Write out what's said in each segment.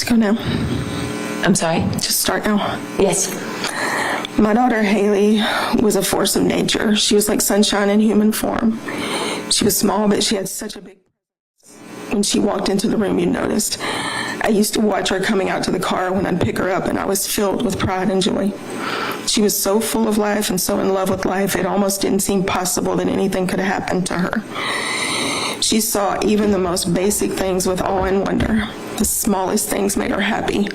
Just go now. I'm sorry? Just start now. Yes. My daughter Haley was a force of nature. She was like sunshine in human form. She was small, but she had such a big presence. When she walked into the room, you noticed. I used to watch her coming out to the car when I'd pick her up, and I was filled with pride and joy. She was so full of life and so in love with life, it almost didn't seem possible that anything could happen to her. She saw even the most basic things with awe and wonder. The smallest things made her happy.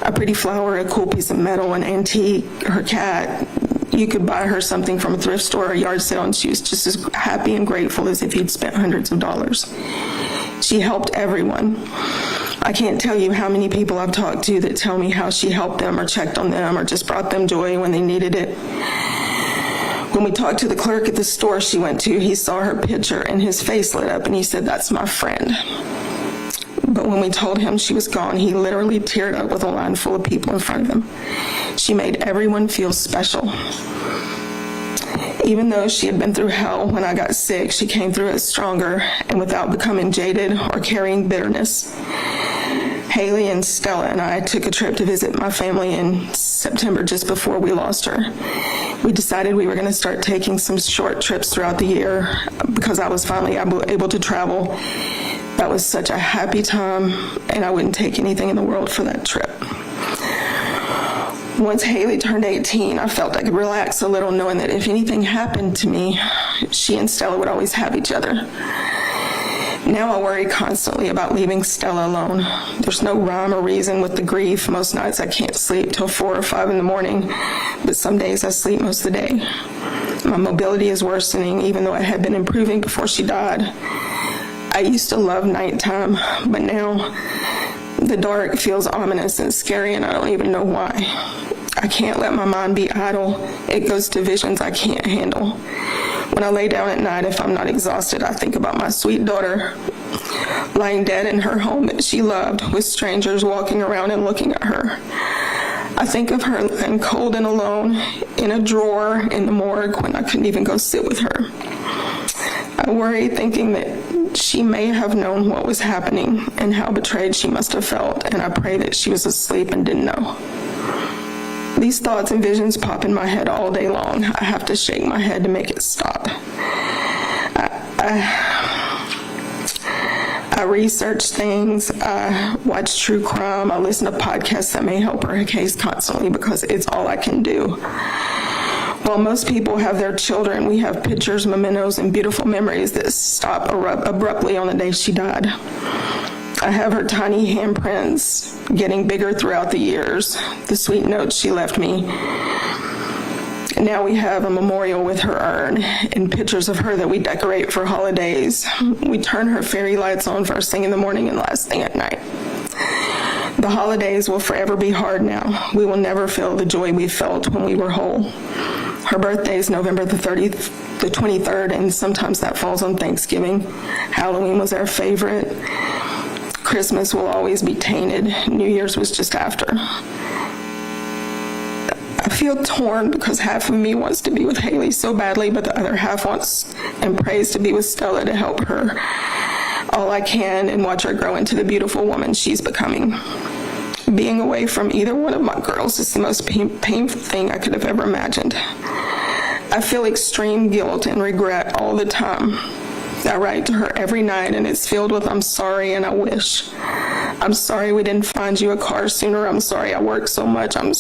A pretty flower, a cool piece of metal, an antique, her cat. You could buy her something from a thrift store or a yard sale, and she was just as happy and grateful as if you'd spent hundreds of dollars. She helped everyone. I can't tell you how many people I've talked to that tell me how she helped them or checked on them or just brought them joy when they needed it. When we talked to the clerk at the store she went to, he saw her picture and his face lit up and he said, "That's my friend." But when we told him she was gone, he literally teared up with a line full of people in front of him. She made everyone feel special. Even though she had been through hell when I got sick, she came through it stronger and without becoming jaded or carrying bitterness. Haley and Stella and I took a trip to visit my family in September just before we lost her. We decided we were going to start taking some short trips throughout the year because I was finally able to travel. That was such a happy time, and I wouldn't take anything in the world for that trip. Once Haley turned 18, I felt I could relax a little knowing that if anything happened to me, she and Stella would always have each other. Now I worry constantly about leaving Stella alone. There's no rhyme or reason with the grief. Most nights I can't sleep till 4 or 5 in the morning, but some days I sleep most of the day. My mobility is worsening, even though I had been improving before she died. I used to love nighttime, but now the dark feels ominous and scary, and I don't even know why. I can't let my mind be idle. It goes to visions I can't handle. When I lay down at night, if I'm not exhausted, I think about my sweet daughter lying dead in her home that she loved, with strangers walking around and looking at her. I think of her lying cold and alone in a drawer in the morgue when I couldn't even go sit with her. I worry thinking that she may have known what was happening and how betrayed she must have felt, and I pray that she was asleep and didn't know. These thoughts and visions pop in my head all day long. I have to shake my head to make it stop. I research things, I watch true crime, I listen to podcasts that may help her case constantly because it's all I can do. While most people have their children, we have pictures, mementos, and beautiful memories that stop abruptly on the day she died. I have her tiny handprints getting bigger throughout the years, the sweet notes she left me. And now we have a memorial with her urn and pictures of her that we decorate for holidays. We turn her fairy lights on first thing in the morning and last thing at night. The holidays will forever be hard now. We will never feel the joy we felt when we were whole. Her birthday is November the 23rd, and sometimes that falls on Thanksgiving. Halloween was our favorite. Christmas will always be tainted. New Year's was just after. I feel torn because half of me wants to be with Haley so badly, but the other half wants and prays to be with Stella to help her all I can and watch her grow into the beautiful woman she's becoming. Being away from either one of my girls is the most painful thing I could have ever imagined. I feel extreme guilt and regret all the time. I write to her every night, and it's filled with "I'm sorry" and "I wish." I'm sorry we didn't find you a car sooner. I'm sorry I worked so much. I'm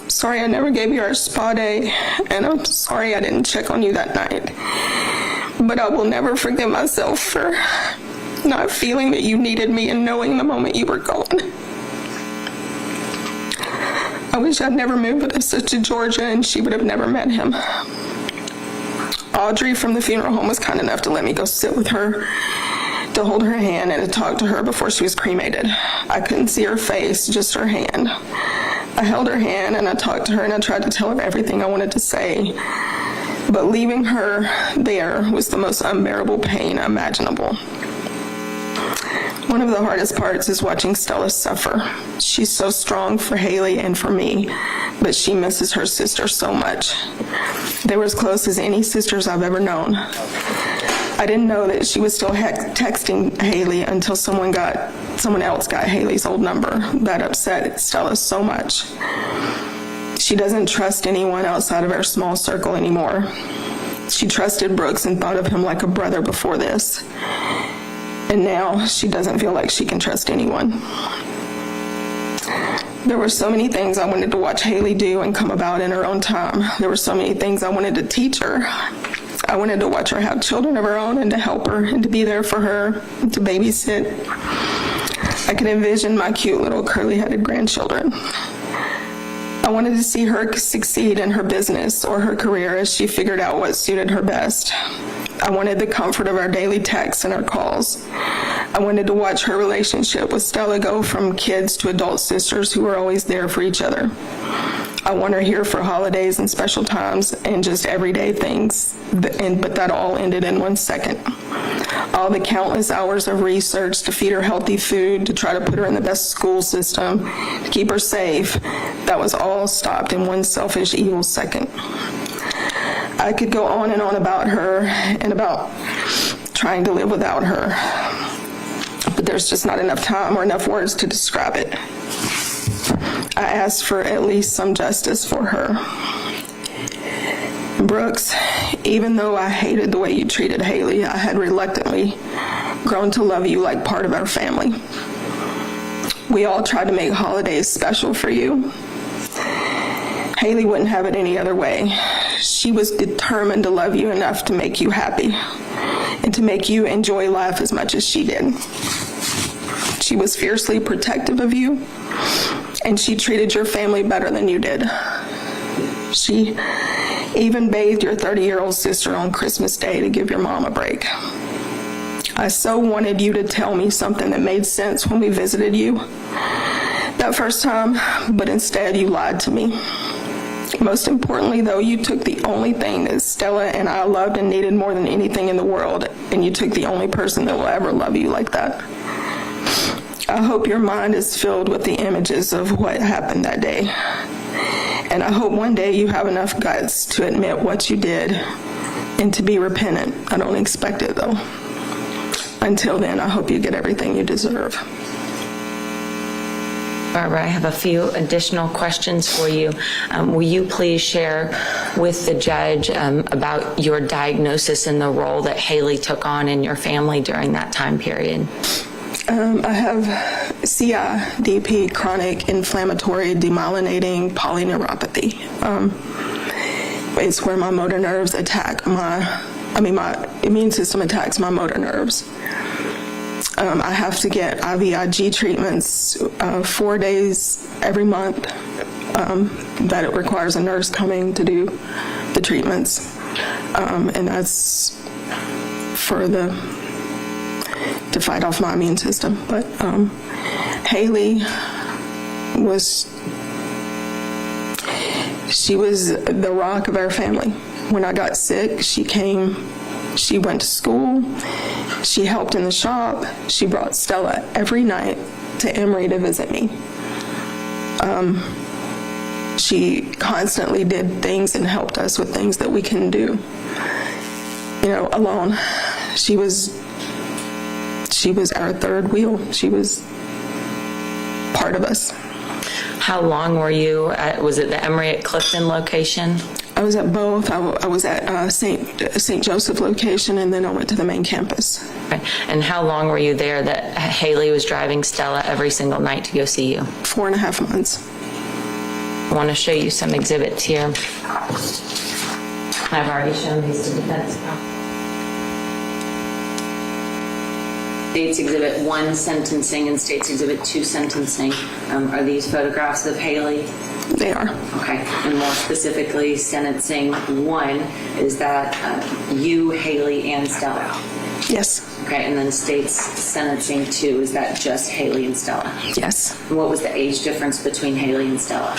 sorry I never gave you our spa day, and I'm sorry I didn't check on you that night. But I will never forgive myself for not feeling that you needed me and knowing the moment you were gone. I wish I'd never moved with us to Georgia and she would have never met him. Audrey from the funeral home was kind enough to let me go sit with her, to hold her hand and to talk to her before she was cremated. I couldn't see her face, just her hand. I held her hand and I talked to her and I tried to tell her everything I wanted to say. But leaving her there was the most unbearable pain imaginable. One of the hardest parts is watching Stella suffer. She's so strong for Haley and for me, but she misses her sister so much. They were as close as any sisters I've ever known. I didn't know that she was still texting Haley until someone else got Haley's old number. That upset Stella so much. She doesn't trust anyone outside of our small circle anymore. She trusted Brooks and thought of him like a brother before this. And now she doesn't feel like she can trust anyone. There were so many things I wanted to watch Haley do and come about in her own time. There were so many things I wanted to teach her. I wanted to watch her have children of her own and to help her and to be there for her, and to babysit. I could envision my cute little curly-headed grandchildren. I wanted to see her succeed in her business or her career as she figured out what suited her best. I wanted the comfort of our daily texts and our calls. I wanted to watch her relationship with Stella go from kids to adult sisters who were always there for each other. I want her here for holidays and special times and just everyday things, but that all ended in 1 second. All the countless hours of research to feed her healthy food, to try to put her in the best school system, to keep her safe, that was all stopped in one selfish, evil second. I could go on and on about her and about trying to live without her, but there's just not enough time or enough words to describe it. I asked for at least some justice for her. Brooks, even though I hated the way you treated Haley, I had reluctantly grown to love you like part of our family. We all tried to make holidays special for you. Haley wouldn't have it any other way. She was determined to love you enough to make you happy and to make you enjoy life as much as she did. She was fiercely protective of you, and she treated your family better than you did. She even bathed your 30-year-old sister on Christmas Day to give your mom a break. I so wanted you to tell me something that made sense when we visited you that first time, but instead you lied to me. Most importantly, though, you took the only thing that Stella and I loved and needed more than anything in the world, and you took the only person that will ever love you like that. I hope your mind is filled with the images of what happened that day. And I hope one day you have enough guts to admit what you did and to be repentant. I don't expect it, though. Until then, I hope you get everything you deserve. Barbara, I have a few additional questions for you. Will you please share with the judge about your diagnosis and the role that Haley took on in your family during that time period? I have CIDP, chronic inflammatory demyelinating polyneuropathy. It's where my motor nerves attack my immune system attacks my motor nerves. I have to get IVIG treatments 4 days every month, that it requires a nurse coming to do the treatments. And that's to fight off my immune system. But Haley she was the rock of our family. When I got sick, she went to school, she helped in the shop, she brought Stella every night to Emory to visit me. She constantly did things and helped us with things that we couldn't do, alone. She was our third wheel. She was part of us. How long were you at, was it the Emory at Clifton location? I was at both. I was at St. Joseph location, and then I went to the main campus. Okay. And how long were you there that Haley was driving Stella every single night to go see you? 4.5 months. I want to show you some exhibits here. I've already shown these to defense counsel. State's Exhibit 1, sentencing, and State's Exhibit 2, sentencing. Are these photographs of Haley? They are. Okay. And more specifically, sentencing 1, is that you, Haley, and Stella? Yes. Okay. And then State's sentencing 2, is that just Haley and Stella? Yes. And what was the age difference between Haley and Stella?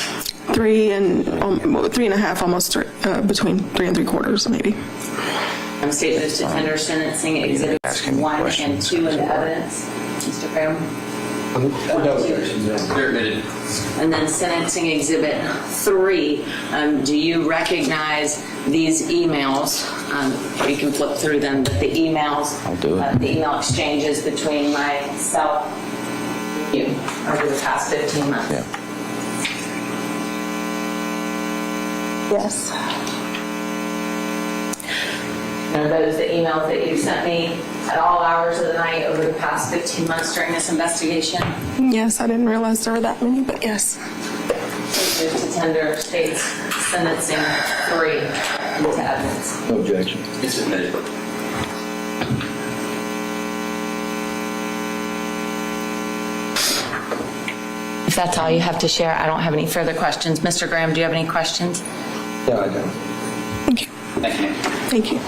3.5, almost between 3 3/4, maybe. State moves to tender sentencing exhibits 1 and 2 in the evidence. Mr. Graham? No objections. They're admitted. And then sentencing exhibit 3, do you recognize these emails? You can flip through them, but the emails, I'll do it. the email exchanges between myself and you over the past 15 months. Yeah. Yes. Are those the emails that you sent me at all hours of the night over the past 15 months during this investigation? Yes, I didn't realize there were that many, but yes. Move to tender states sentencing 3 into evidence. No objection. It's admitted. If that's all you have to share, I don't have any further questions. Mr. Graham, do you have any questions? Yeah, I do. Thank you. Thank you. Thank you.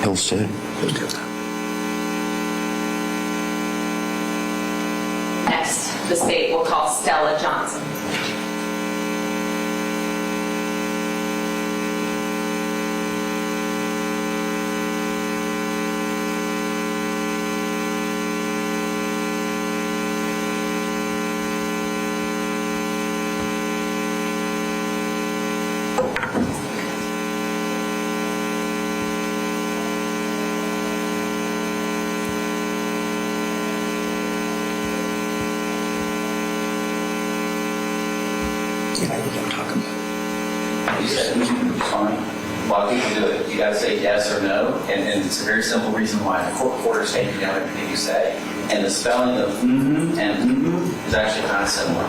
He'll sit. Next, the state will call Stella Johnson. You said fine. Well, people do it. You got to say yes or no, and it's a very simple reason why. The court reporter's taking down everything you say, and the spelling of and is actually kind of similar.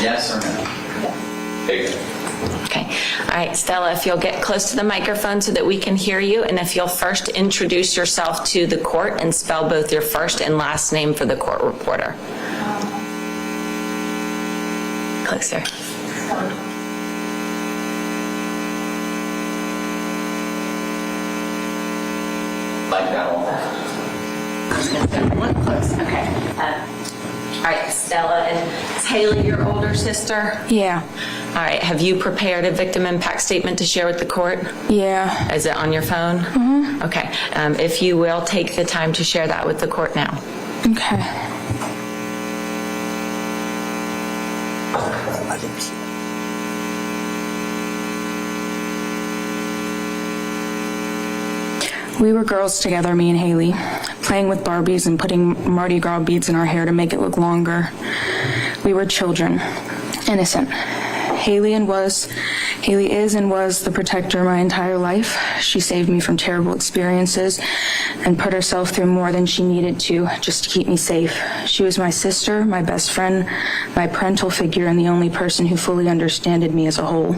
Yes or no? There you go. Okay. All right, Stella, if you'll get close to the microphone so that we can hear you, and if you'll first introduce yourself to the court and spell both your first and last name for the court reporter. Closer. Like that one. Look close. Okay. All right, Stella, and is Haley your older sister? Yeah. All right. Have you prepared a victim impact statement to share with the court? Yeah. Is it on your phone? Mm-hmm. Okay. If you will, take the time to share that with the court now. Okay. We were girls together, me and Haley, playing with Barbies and putting Mardi Gras beads in our hair to make it look longer. We were children, innocent. Haley is and was the protector my entire life. She saved me from terrible experiences and put herself through more than she needed to just to keep me safe. She was my sister, my best friend, my parental figure, and the only person who fully understood me as a whole.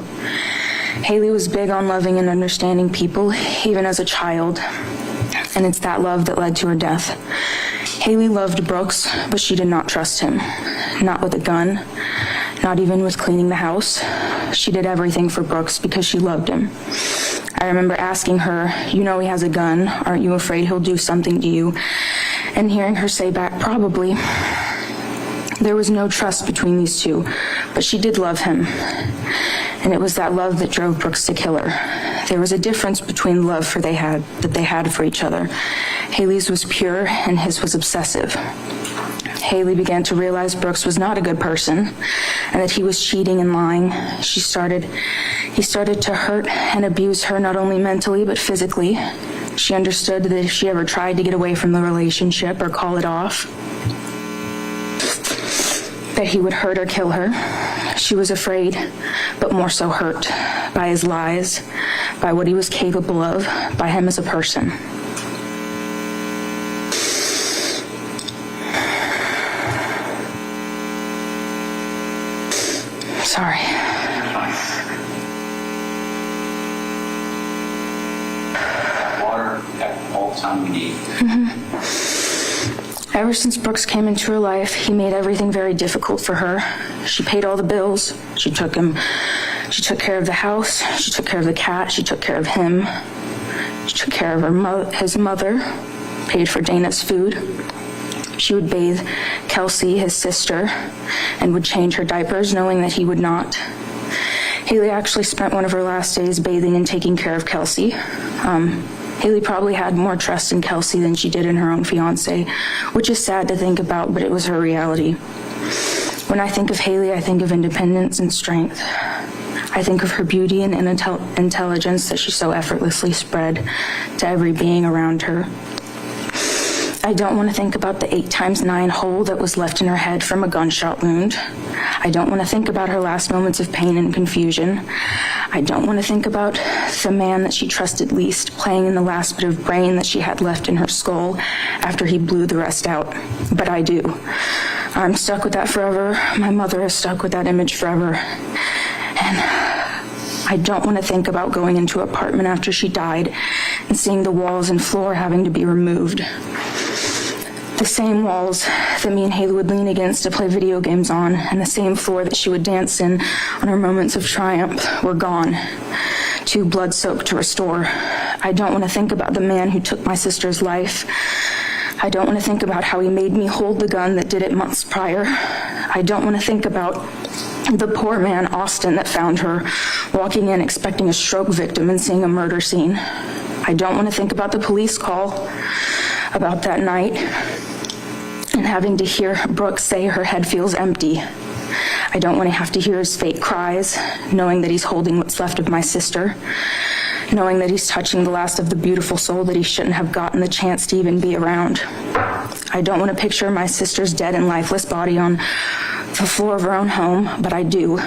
Haley was big on loving and understanding people, even as a child, and it's that love that led to her death. Haley loved Brooks, but she did not trust him. Not with a gun, not even with cleaning the house. She did everything for Brooks because she loved him. I remember asking her, "You know he has a gun. Aren't you afraid he'll do something to you?" And hearing her say back, "Probably." There was no trust between these two, but she did love him. And it was that love that drove Brooks to kill her. There was a difference between the love that they had for each other. Haley's was pure and his was obsessive. Haley began to realize Brooks was not a good person and that he was cheating and lying. He started to hurt and abuse her not only mentally but physically. She understood that if she ever tried to get away from the relationship or call it off, that he would hurt or kill her. She was afraid, but more so hurt by his lies, by what he was capable of, by him as a person. Sorry. Water all the time we need. Ever since Brooks came into her life, he made everything very difficult for her. She paid all the bills. She took care of the house. She took care of the cat. She took care of him. She took care of his mother, paid for Dana's food. She would bathe Kelsey, his sister, and would change her diapers, knowing that he would not. Haley actually spent one of her last days bathing and taking care of Kelsey. Haley probably had more trust in Kelsey than she did in her own fiance, which is sad to think about, but it was her reality. When I think of Haley, I think of independence and strength. I think of her beauty and intelligence that she so effortlessly spread to every being around her. I don't want to think about the 8x9 hole that was left in her head from a gunshot wound. I don't want to think about her last moments of pain and confusion. I don't want to think about the man that she trusted least playing in the last bit of brain that she had left in her skull after he blew the rest out. But I do. I'm stuck with that forever. My mother is stuck with that image forever. And I don't want to think about going into her apartment after she died and seeing the walls and floor having to be removed. The same walls that me and Haley would lean against to play video games on, and the same floor that she would dance in on her moments of triumph, were gone, too blood-soaked to restore. I don't want to think about the man who took my sister's life. I don't want to think about how he made me hold the gun that did it months prior. I don't want to think about the poor man, Austin, that found her walking in expecting a stroke victim and seeing a murder scene. I don't want to think about the police call about that night and having to hear Brooke say her head feels empty. I don't want to have to hear his fake cries, knowing that he's holding what's left of my sister, knowing that he's touching the last of the beautiful soul that he shouldn't have gotten the chance to even be around. I don't want to picture my sister's dead and lifeless body on the floor of her own home, but I do.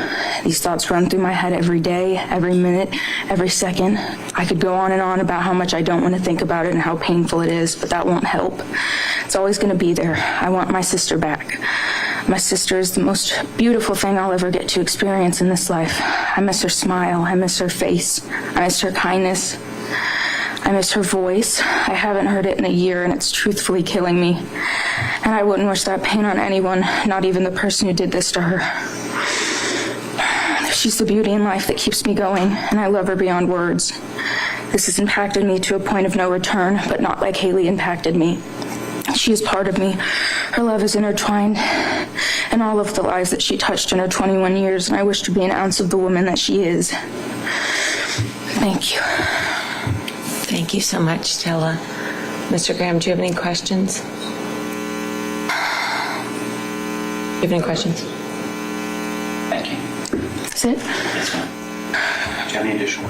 These thoughts run through my head every day, every minute, every second. I could go on and on about how much I don't want to think about it and how painful it is, but that won't help. It's always going to be there. I want my sister back. My sister is the most beautiful thing I'll ever get to experience in this life. I miss her smile. I miss her face. I miss her kindness. I miss her voice. I haven't heard it in a year, and it's truthfully killing me. And I wouldn't wish that pain on anyone, not even the person who did this to her. She's the beauty in life that keeps me going, and I love her beyond words. This has impacted me to a point of no return, but not like Haley impacted me. She is part of me. Her love is intertwined in all of the lives that she touched in her 21 years, and I wish to be an ounce of the woman that she is. Thank you. Thank you so much, Stella. Mr. Graham, do you have any questions? Do you have any questions? Thank you. That's it? Yes, ma'am. Do you have any additional?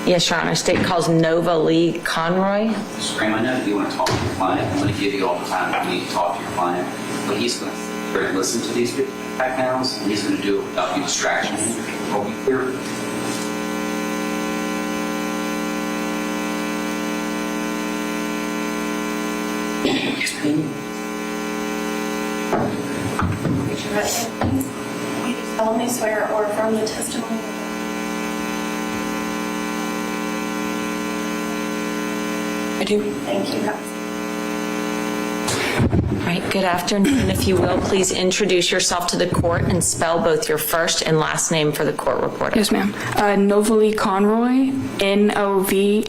Yes, Your Honor. State calls Nova Lee Conroy. Mr. Graham, I know that you want to talk to your client. I'm going to give you all the time that you need to talk to your client, but he's going to listen to these backgrounds, and he's going to do it without you distracting him. Are we clear? Raise your right hand, please. You do solemnly swear or affirm the testimony. I do. Thank you. All right, good afternoon. If you will, please introduce yourself to the court and spell both your first and last name for the court reporter. Yes, ma'am. Novalee Conroy, Novalee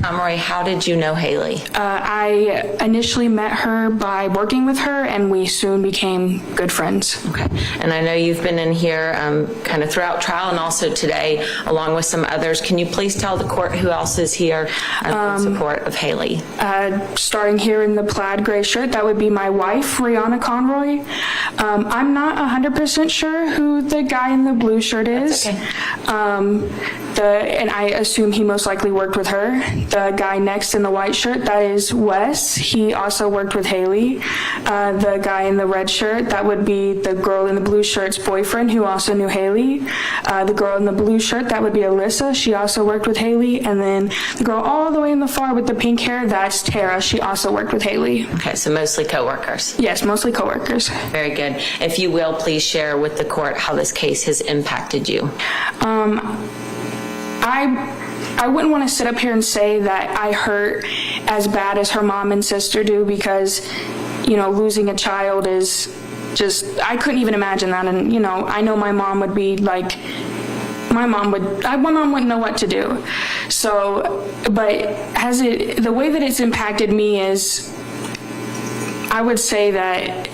Conroy, how did you know Haley? I initially met her by working with her, and we soon became good friends. Okay, and I know you've been in here kind of throughout trial and also today, along with some others. Can you please tell the court who else is here in support of Haley? Starting here in the plaid gray shirt, that would be my wife, Rihanna Conroy. I'm not 100% sure who the guy in the blue shirt is. That's okay. And I assume he most likely worked with her. The guy next in the white shirt, that is Wes. He also worked with Haley. The guy in the red shirt, that would be the girl in the blue shirt's boyfriend, who also knew Haley. The girl in the blue shirt, that would be Alyssa. She also worked with Haley. And then the girl all the way in the far with the pink hair, that's Tara. She also worked with Haley. Okay, so mostly coworkers. Yes, mostly coworkers. Very good. If you will, please share with the court how this case has impacted you. I wouldn't want to sit up here and say that I hurt as bad as her mom and sister do, because, you know, losing a child is just, I couldn't even imagine that. And, you know, I know my mom would be like, my mom wouldn't know what to do. So, but the way that it's impacted me is, I would say that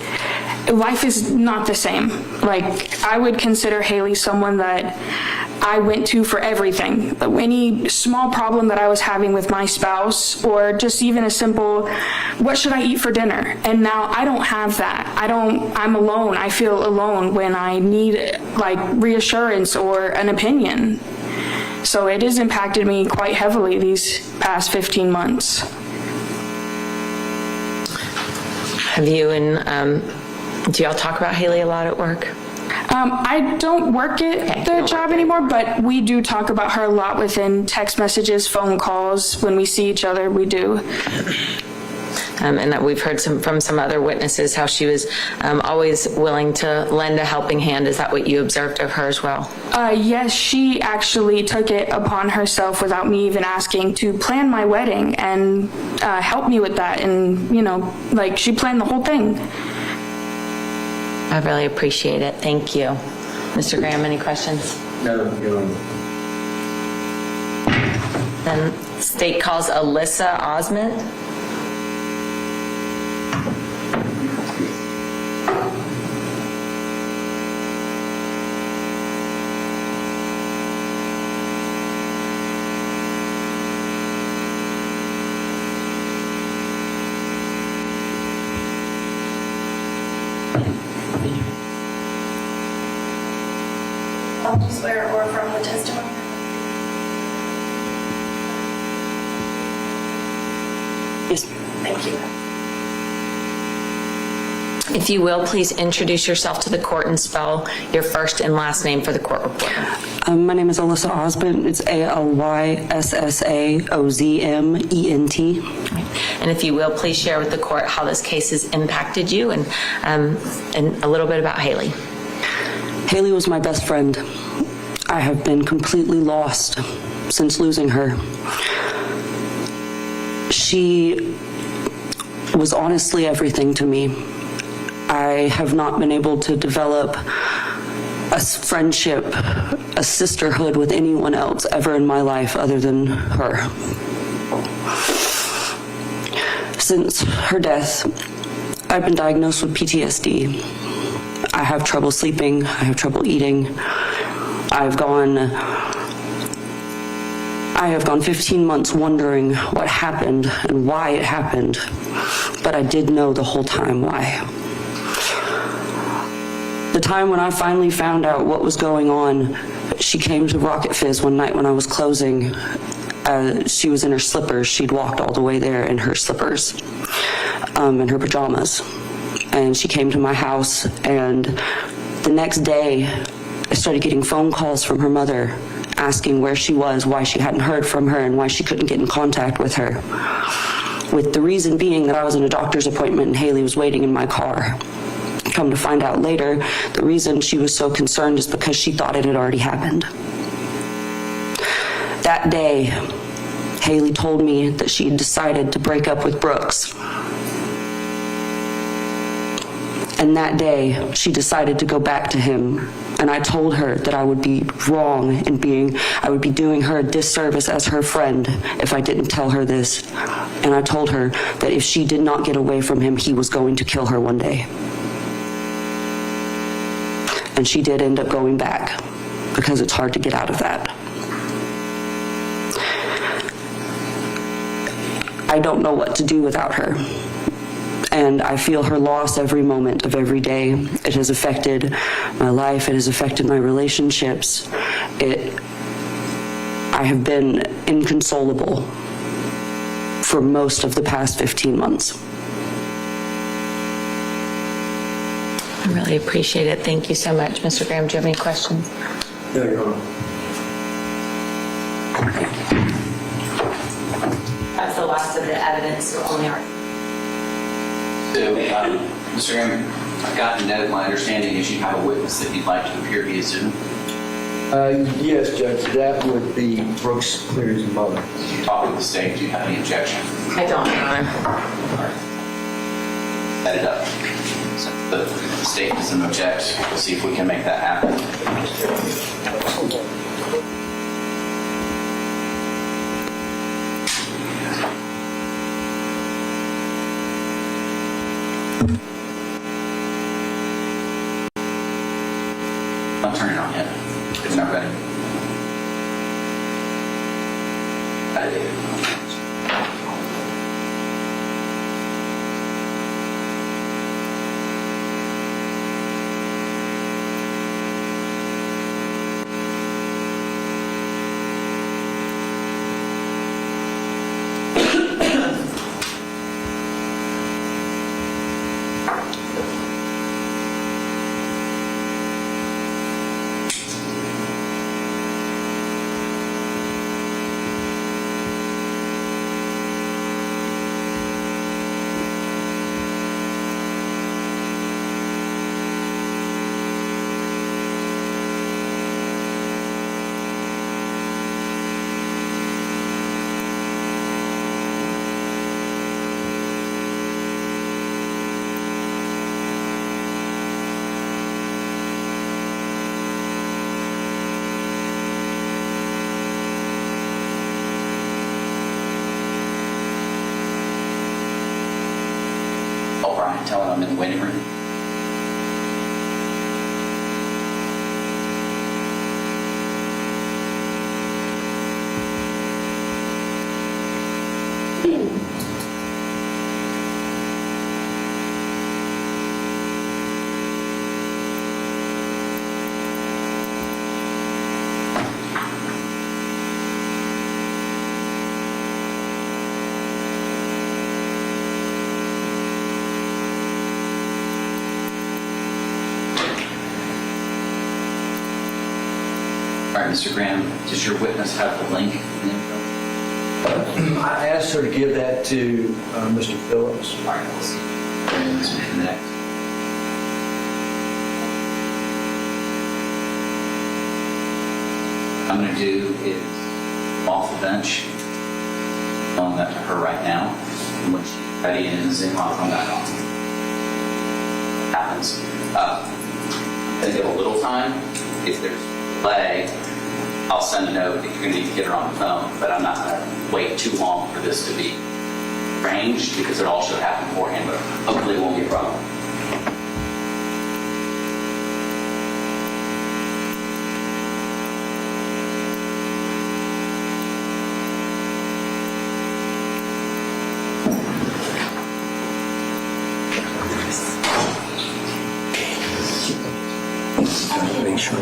life is not the same. Like, I would consider Haley someone that I went to for everything. Any small problem that I was having with my spouse, or just even a simple, what should I eat for dinner? And now I don't have that. I'm alone. I feel alone when I need like reassurance or an opinion. So it has impacted me quite heavily these past 15 months. Have you and, do y'all talk about Haley a lot at work? I don't work at the job anymore, but we do talk about her a lot within text messages, phone calls. When we see each other, we do. And that we've heard from some other witnesses how she was always willing to lend a helping hand. Is that what you observed of her as well? Yes, she actually took it upon herself without me even asking to plan my wedding and help me with that. And, you know, like, she planned the whole thing. I really appreciate it. Thank you. Mr. Graham, any questions? No, you're on. Then state calls Alyssa Osment. Do you swear or affirm the testimony? Yes. Thank you. If you will, please introduce yourself to the court and spell your first and last name for the court report. My name is Alyssa Osment. It's ALYSSAOZMENT. And if you will, please share with the court how this case has impacted you and a little bit about Haley. Haley was my best friend. I have been completely lost since losing her. She was honestly everything to me. I have not been able to develop a friendship, a sisterhood with anyone else ever in my life other than her. Since her death, I've been diagnosed with PTSD. I have trouble sleeping, I have trouble eating. I have gone 15 months wondering what happened and why it happened, but I did know the whole time why. The time when I finally found out what was going on, she came to Rocket Fizz one night when I was closing. She was in her slippers. She'd walked all the way there in her slippers, in her pajamas. And she came to my house, and the next day, I started getting phone calls from her mother asking where she was, why she hadn't heard from her, and why she couldn't get in contact with her. With the reason being that I was in a doctor's appointment and Haley was waiting in my car. Come to find out later, the reason she was so concerned is because she thought it had already happened. That day, Haley told me that she had decided to break up with Brooks. And that day, she decided to go back to him. And I told her that I would be wrong in I would be doing her a disservice as her friend if I didn't tell her this. And I told her that if she did not get away from him, he was going to kill her one day. And she did end up going back because it's hard to get out of that. I don't know what to do without her. And I feel her loss every moment of every day. It has affected my life. It has affected my relationships. I have been inconsolable for most of the past 15 months. I really appreciate it. Thank you so much. Mr. Graham, do you have any questions? No, you're on. That's the last of the evidence, so only our... So, Mr. Graham, I've got to know, my understanding is you have a witness that you'd like to appear via Zoom. Yes, Judge, that would be Brooks Cleary's mother. You talk with the state, do you have any objection? I don't, Your Honor. Set it up. So the state doesn't object. We'll see if we can make that happen. If not ready. I did. Tell him I'm in the waiting room. All right, Mr. Graham, does your witness have the link? I asked her to give that to Mr. Phillips. All right, we'll see. And let's connect. What I'm going to do is off the bench, telling that to her right now. And when she's ready and in the Zoom, I'll come back on. Happens. I'm going to give a little time. If there's delay, I'll send a note that you're going to need to get her on the phone, but I'm not going to wait too long for this to be arranged because it all should happen beforehand, but hopefully it won't be a problem. Make sure.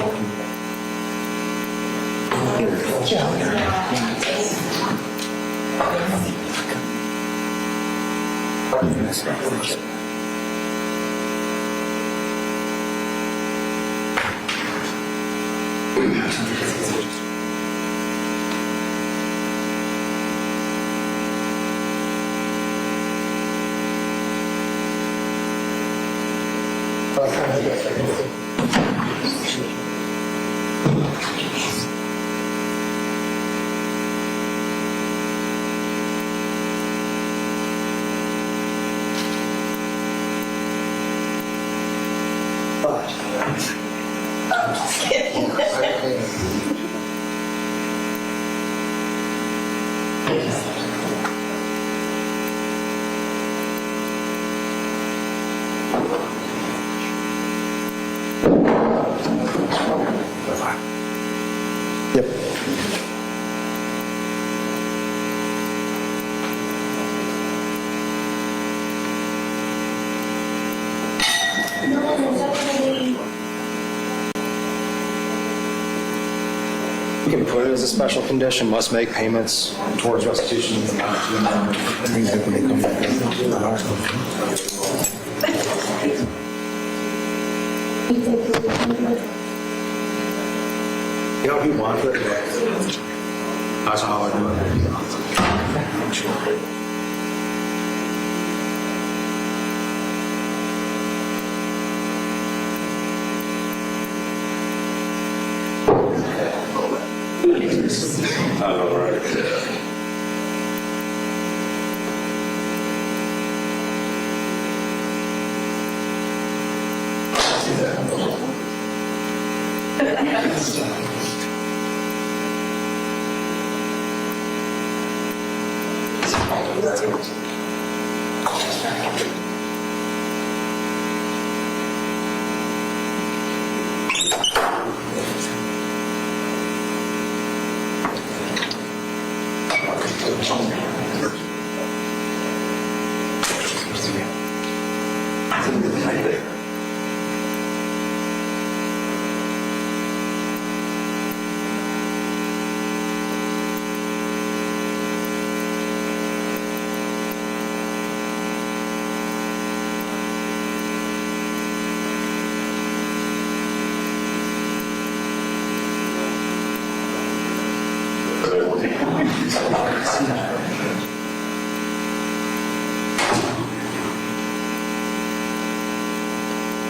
You can put it as a special condition, must make payments towards restitution. You know, if you want it, that's how I do it. All right.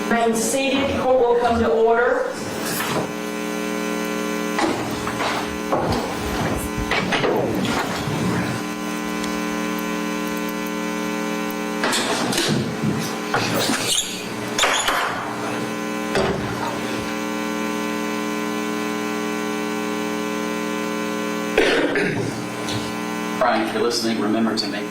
Remain seated. Court will come to order. Brian, if you're listening, remember to make.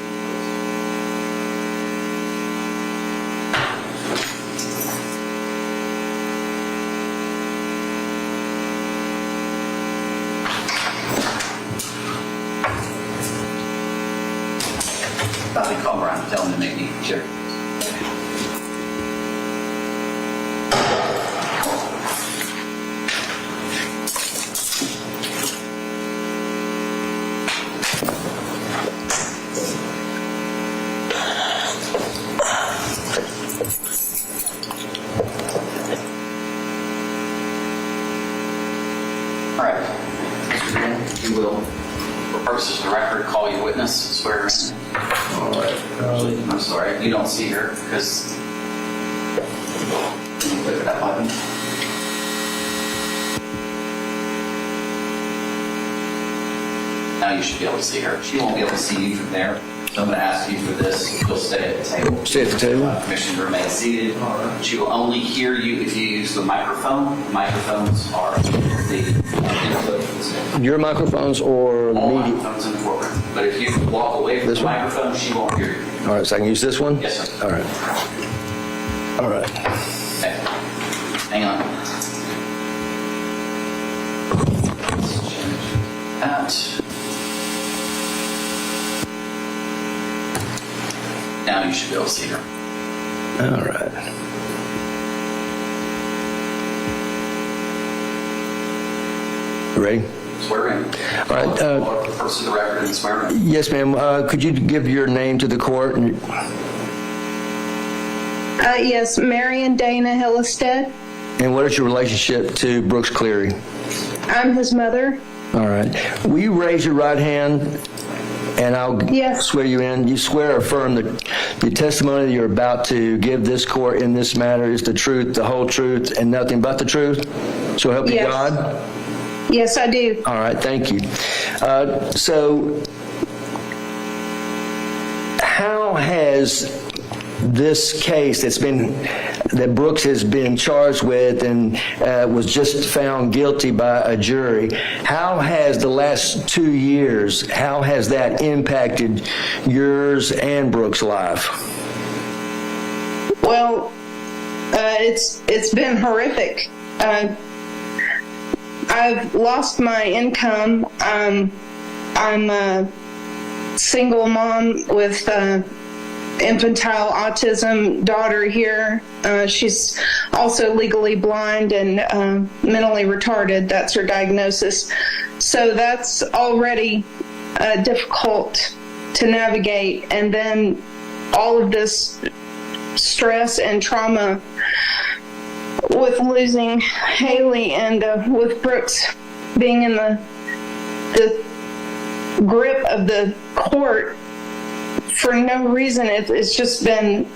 Probably call Brian, tell him to make me sure. All right. You will, for purposes of the record, call your witness, swear her in. All right. I'm sorry, you don't see her because. Can you click that button? Now you should be able to see her. She won't be able to see you from there. So I'm going to ask you for this. You'll stay at the table. Stay at the table. Permission to remain seated. All right. She will only hear you if you use the microphone. Microphones are the input. Your microphones or All media? microphones in the courtroom. But if you walk away from This the one? microphone, she won't hear you. All right, so I can use this one? Yes, sir. All right. All right. Okay. Hang on. That. Now you should be able to see her. All right. You ready? Swear in. All right, For the purpose of the record and swear in. Yes, ma'am. Could you give your name to the court? Yes, Marion Dana Hillestead. And what is your relationship to Brooks Cleary? I'm his mother. All right. Will you raise your right hand and I'll Yes. swear you in? You swear or affirm that the testimony that you're about to give this court in this matter is the truth, the whole truth, and nothing but the truth? So help you Yes. God? Yes, I do. All right, thank you. So how has this case that Brooks has been charged with and was just found guilty by a jury, how has the last 2 years, how has that impacted yours and Brooks' life? Well, it's been horrific. I've lost my income. I'm a single mom with infantile autism daughter here. She's also legally blind and mentally retarded. That's her diagnosis. So that's already difficult to navigate. And then all of this stress and trauma with losing Haley and with Brooks being in the grip of the court for no reason. It's just been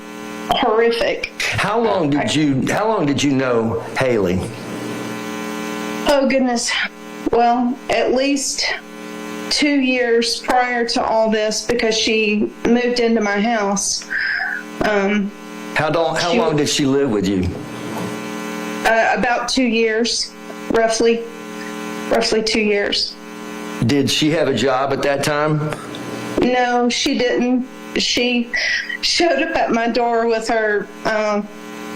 horrific. How long did you know Haley? Oh goodness. Well, at least 2 years prior to all this, because she moved into my house. How long did she live with you? About 2 years, roughly 2 years. Did she have a job at that time? No, she didn't. She showed up at my door with her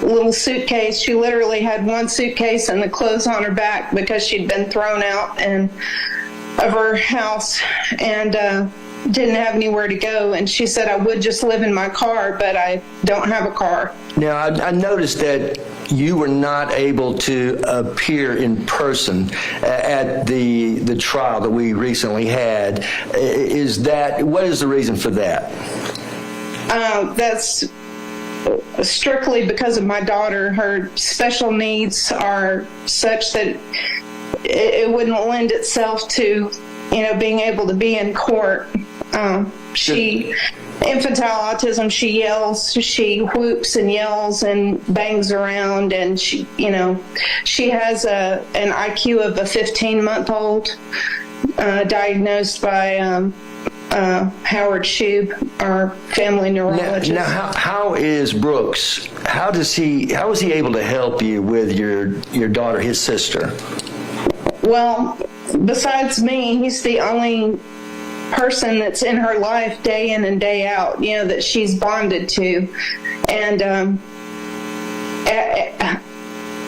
little suitcase. She literally had one suitcase and the clothes on her back because she'd been thrown out of her house and didn't have anywhere to go. And she said, I would just live in my car, but I don't have a car. Now, I noticed that you were not able to appear in person at the trial that we recently had. What is the reason for that? That's strictly because of my daughter. Her special needs are such that it wouldn't lend itself to being able to be in court. Infantile autism, she yells, she whoops and yells and bangs around, and she has an IQ of a 15-month-old, diagnosed by Howard Shube, our family neurologist. Now, how is Brooks? How is he able to help you with your daughter, his sister? Well, besides me, he's the only person that's in her life day in and day out, that she's bonded to. And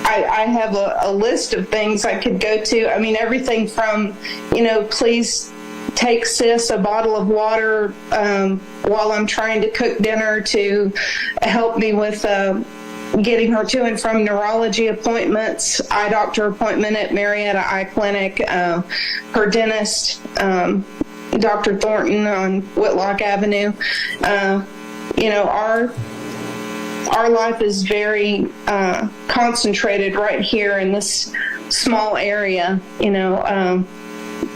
I have a list of things I could go to. I mean, everything from, please take sis a bottle of water while I'm trying to cook dinner, to help me with getting her to and from neurology appointments, eye doctor appointment at Marietta Eye Clinic, her dentist, Dr. Thornton on Whitlock Avenue. Our life is very concentrated right here in this small area,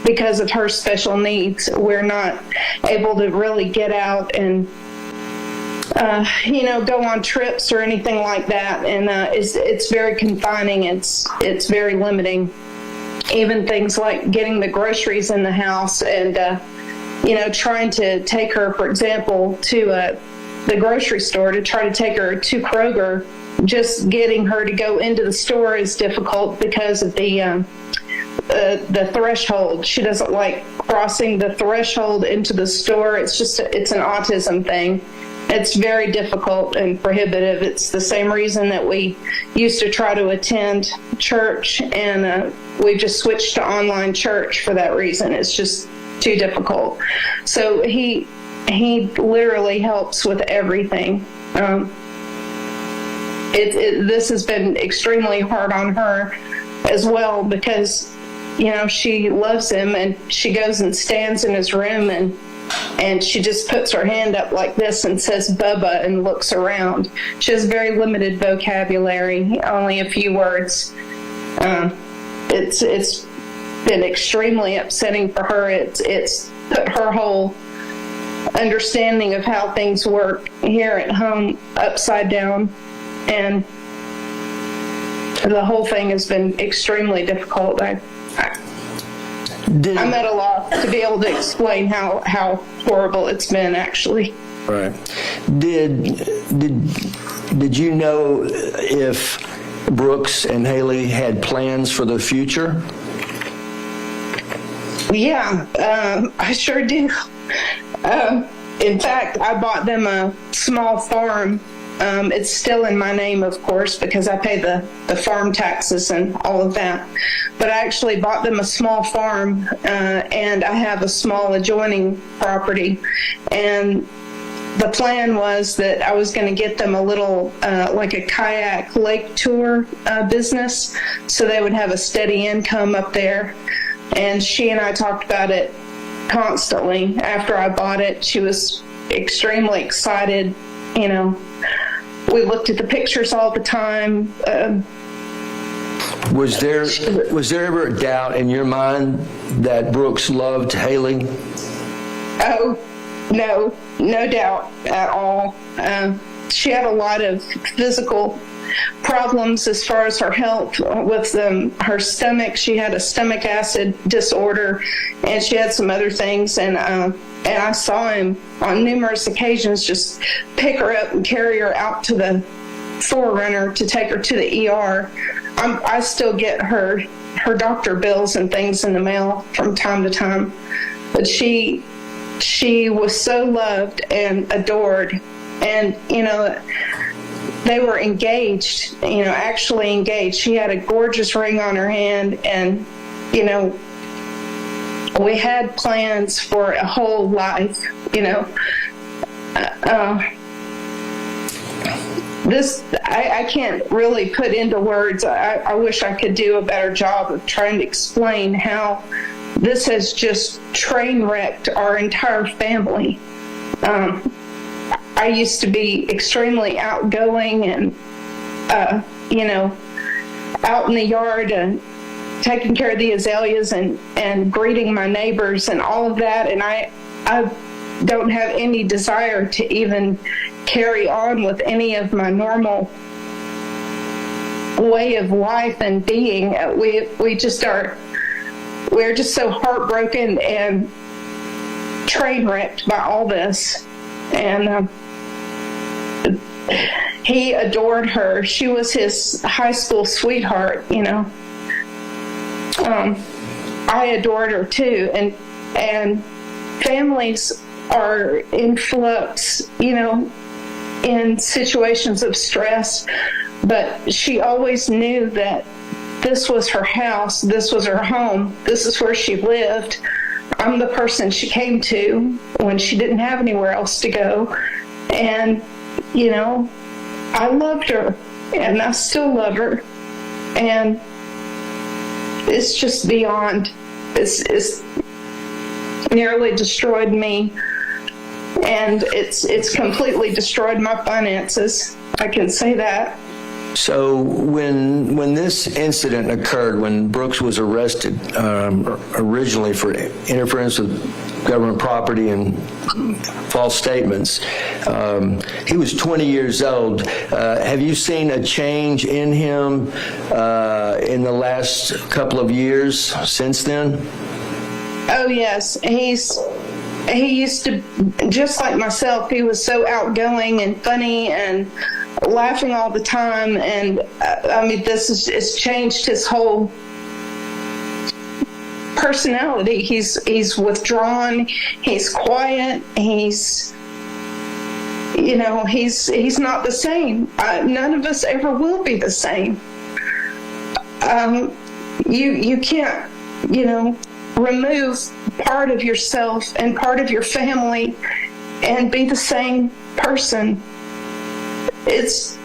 because of her special needs. We're not able to really get out and go on trips or anything like that, and it's very confining. It's very limiting. Even things like getting the groceries in the house, and trying to take her, for example, to the grocery store, to try to take her to Kroger. Just getting her to go into the store is difficult because of the threshold. She doesn't like crossing the threshold into the store. It's an autism thing. It's very difficult and prohibitive. It's the same reason that we used to try to attend church, and we just switched to online church for that reason. It's just too difficult. So he literally helps with everything. This has been extremely hard on her as well, because she loves him, and she goes and stands in his room, and she just puts her hand up like this and says Bubba and looks around. She has very limited vocabulary, only a few words. It's been extremely upsetting for her. It's put her whole understanding of how things work here at home upside down, and the whole thing has been extremely difficult. I'm at a loss to be able to explain how horrible it's been, actually. Right. Did you know if Brooks and Haley had plans for the future? Yeah, I sure do. In fact, I bought them a small farm. It's still in my name, of course, because I pay the farm taxes and all of that. But I actually bought them a small farm, and I have a small adjoining property. And the plan was that I was going to get them a little, like a kayak lake tour business, so they would have a steady income up there. And she and I talked about it constantly. After I bought it, she was extremely excited. We looked at the pictures all the time. Was there ever a doubt in your mind that Brooks loved Haley? Oh, no doubt at all. She had a lot of physical problems as far as her health with her stomach. She had a stomach acid disorder, and she had some other things. And I saw him on numerous occasions just pick her up and carry her out to the Forerunner to take her to the ER. I still get her doctor bills and things in the mail from time to time. But she was so loved and adored. And, they were engaged, actually engaged. She had a gorgeous ring on her hand, and, we had plans for a whole life, I can't really put into words. I wish I could do a better job of trying to explain how this has just train wrecked our entire family. I used to be extremely outgoing and, out in the yard and taking care of the azaleas and greeting my neighbors and all of that. And I don't have any desire to even carry on with any of my normal way of life and being. We're just so heartbroken and train wrecked by all this. And he adored her. She was his high school sweetheart, you know. I adored her too. And families are in flux, you know, in situations of stress. But she always knew that this was her house, this was her home, this is where she lived. I'm the person she came to when she didn't have anywhere else to go. And, you know, I loved her, and I still love her. And it's just beyond. It's nearly destroyed me, and it's completely destroyed my finances. I can say that. So when this incident occurred, when Brooks was arrested originally for interference with government property and false statements, he was 20 years old. Have you seen a change in him in the last couple of years since then? Oh, yes. He used to, just like myself, he was so outgoing and funny and laughing all the time. And I mean, it's changed his whole personality. He's withdrawn. He's quiet. He's not the same. None of us ever will be the same. You can't, remove part of yourself and part of your family and be the same person. It's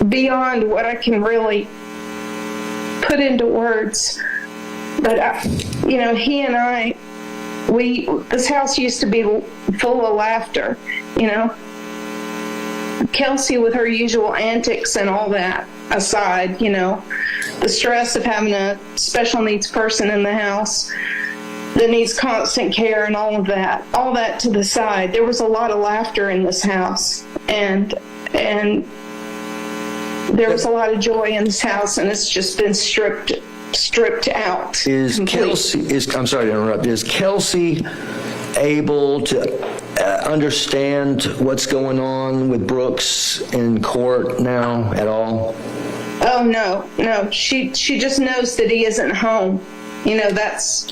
beyond what I can really put into words. But he and I, this house used to be full of laughter. Kelsey, with her usual antics and all that aside, the stress of having a special needs person in the house that needs constant care and all that to the side, there was a lot of laughter in this house, and there was a lot of joy in this house, and it's just been stripped out. I'm sorry to interrupt. Is Kelsey able to understand what's going on with Brooks in court now at all? Oh, no. She just knows that he isn't home. That's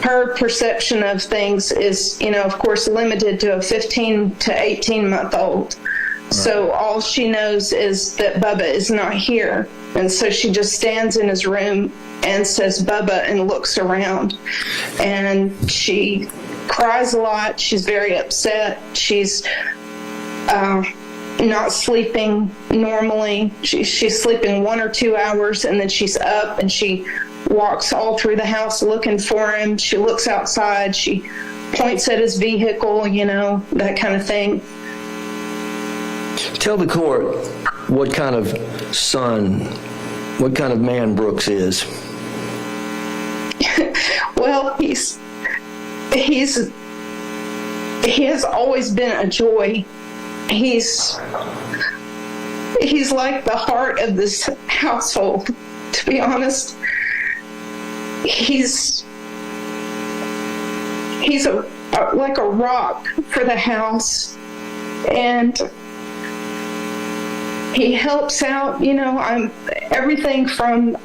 her perception of things is, of course, limited to a 15 to 18-month-old. Right. So all she knows is that Bubba is not here. And so she just stands in his room and says, Bubba, and looks around. And she cries a lot. She's very upset. She's not sleeping normally. She's sleeping 1 or 2 hours, and then she's up and she walks all through the house looking for him. She looks outside. She points at his vehicle, that kind of thing. Tell the court what kind of son, what kind of man Brooks is. Well, he has always been a joy. He's like the heart of this household, to be honest. He's like a rock for the house, and he helps out. I'm everything from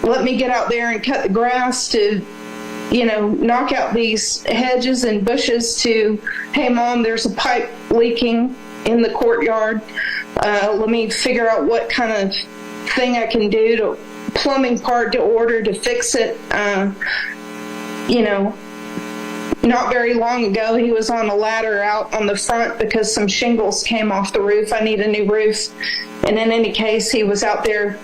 let me get out there and cut the grass to knock out these hedges and bushes to, hey, Mom, there's a pipe leaking in the courtyard. Let me figure out what kind of thing I can do to plumbing part to order to fix it. Not very long ago, he was on a ladder out on the front because some shingles came off the roof. I need a new roof. And in any case, he was out there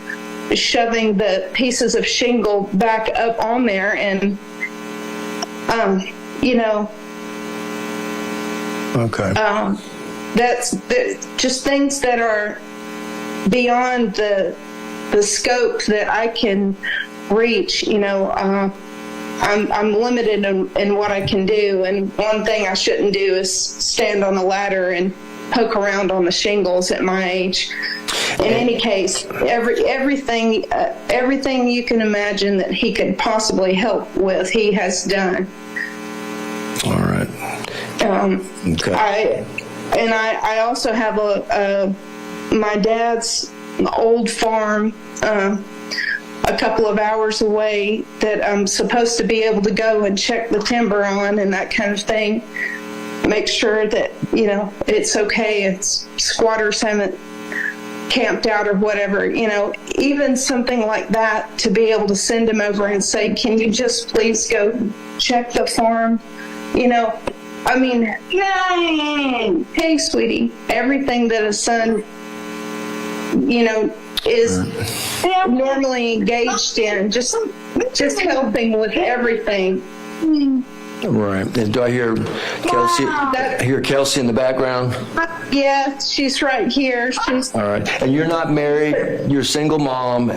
shoving the pieces of shingle back up on there, and Okay. That's just things that are beyond the the scope that I can reach. I'm limited in what I can do, and one thing I shouldn't do is stand on a ladder and poke around on the shingles at my age. In any case, everything you can imagine that he could possibly help with, he has done. All right. Okay. I also have my dad's old farm a couple of hours away that I'm supposed to be able to go and check the timber on and that kind of thing. Make sure that, it's okay. It's squatters haven't camped out or whatever, even something like that, to be able to send him over and say, can you just please go check the farm? Hey, sweetie, everything that a son, is normally engaged in, just helping with everything. Right. And do I hear Kelsey? Kelsey in the background? Yeah, she's right here. All right. And you're not married. You're a single mom.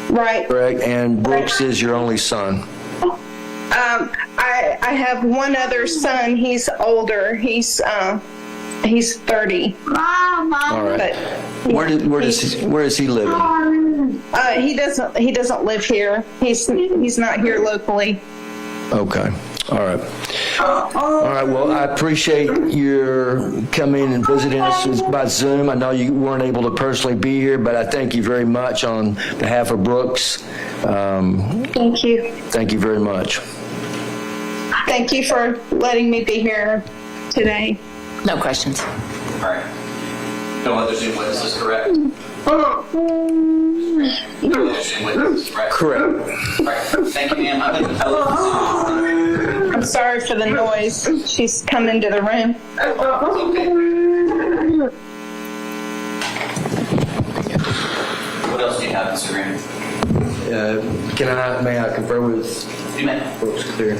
Right. Correct. And Brooks is your only son. I have one other son. He's older. He's 30. All right. Where is he living? He doesn't live here. He's not here locally. Okay. All right. All right. Well, I appreciate your coming and visiting us by Zoom. I know you weren't able to personally be here, but I thank you very much on behalf of Brooks. Thank you. Thank you very much. Thank you for letting me be here today. No questions. All right. No other Zoom witnesses, correct? No other Zoom witnesses, right? Correct. All right. Thank you, ma'am. I'm sorry for the noise. She's come into the room. What else do you have, Mr. Green? May I confer with You may. Brooks Cleary?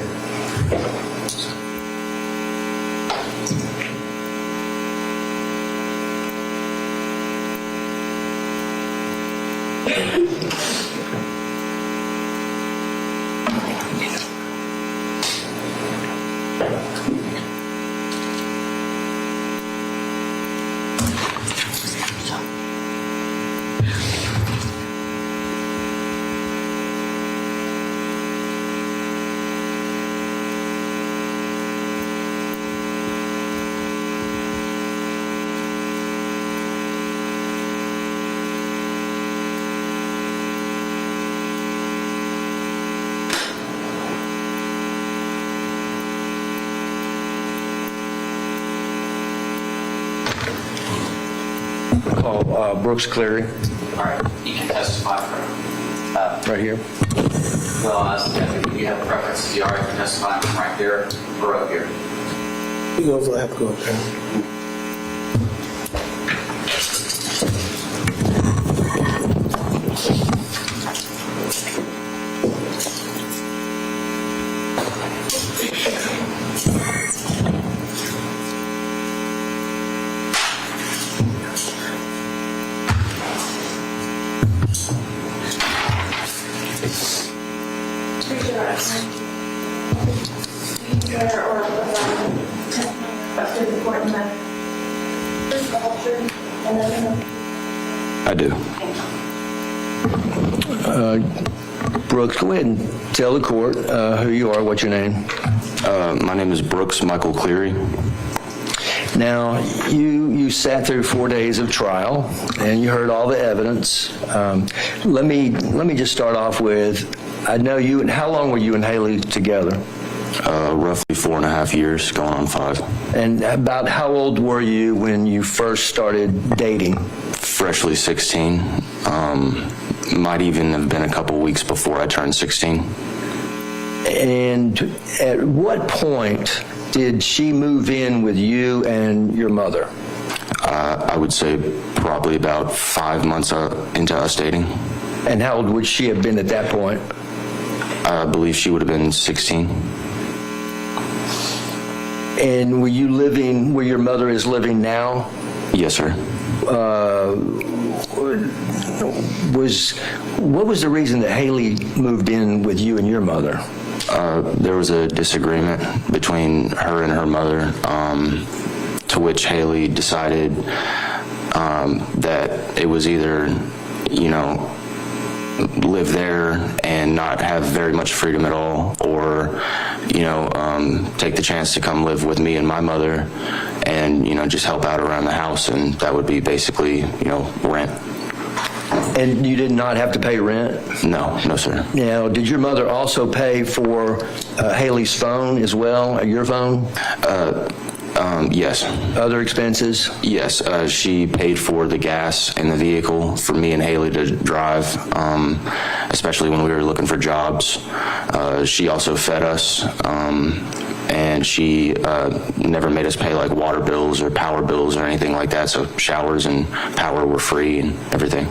Call Brooks Cleary. All right. You can testify from Right here. well, I'll ask the deputy, you have a preference? You already can testify from right there or up here? You go for that, go up there. I do. Brooks, go ahead and tell the court who you are, what's your name. My name is Brooks Michael Cleary. Now, you sat through 4 days of trial, and you heard all the evidence. Let me just start off with, I know you, and how long were you and Haley together? Roughly 4.5 years, going on 5. And about how old were you when you first started dating? Freshly 16. Might even have been a couple weeks before I turned 16. And at what point did she move in with you and your mother? I would say probably about 5 months into us dating. And how old would she have been at that point? I believe she would have been 16. And were you living where your mother is living now? Yes, sir. what was the reason that Haley moved in with you and your mother? There was a disagreement between her and her mother, to which Haley decided that it was either, live there and not have very much freedom at all, or, take the chance to come live with me and my mother and, just help out around the house. And that would be basically, rent. And you did not have to pay rent? No, sir. Now, did your mother also pay for Haley's phone as well, your phone? Yes. Other expenses? Yes, she paid for the gas in the vehicle for me and Haley to drive, especially when we were looking for jobs. She also fed us, and she never made us pay like water bills or power bills or anything like that, so showers and power were free and everything.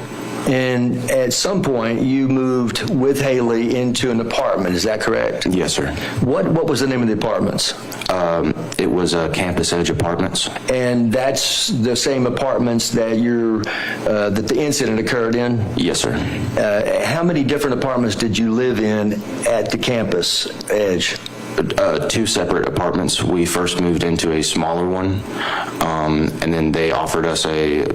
And at some point, you moved with Haley into an apartment, is that correct? Yes, sir. What was the name of the apartments? It was Campus Edge Apartments. And that's the same apartments that that the incident occurred in? Yes, sir. How many different apartments did you live in at the Campus Edge? 2 separate apartments. We first moved into a smaller one, and then they offered us a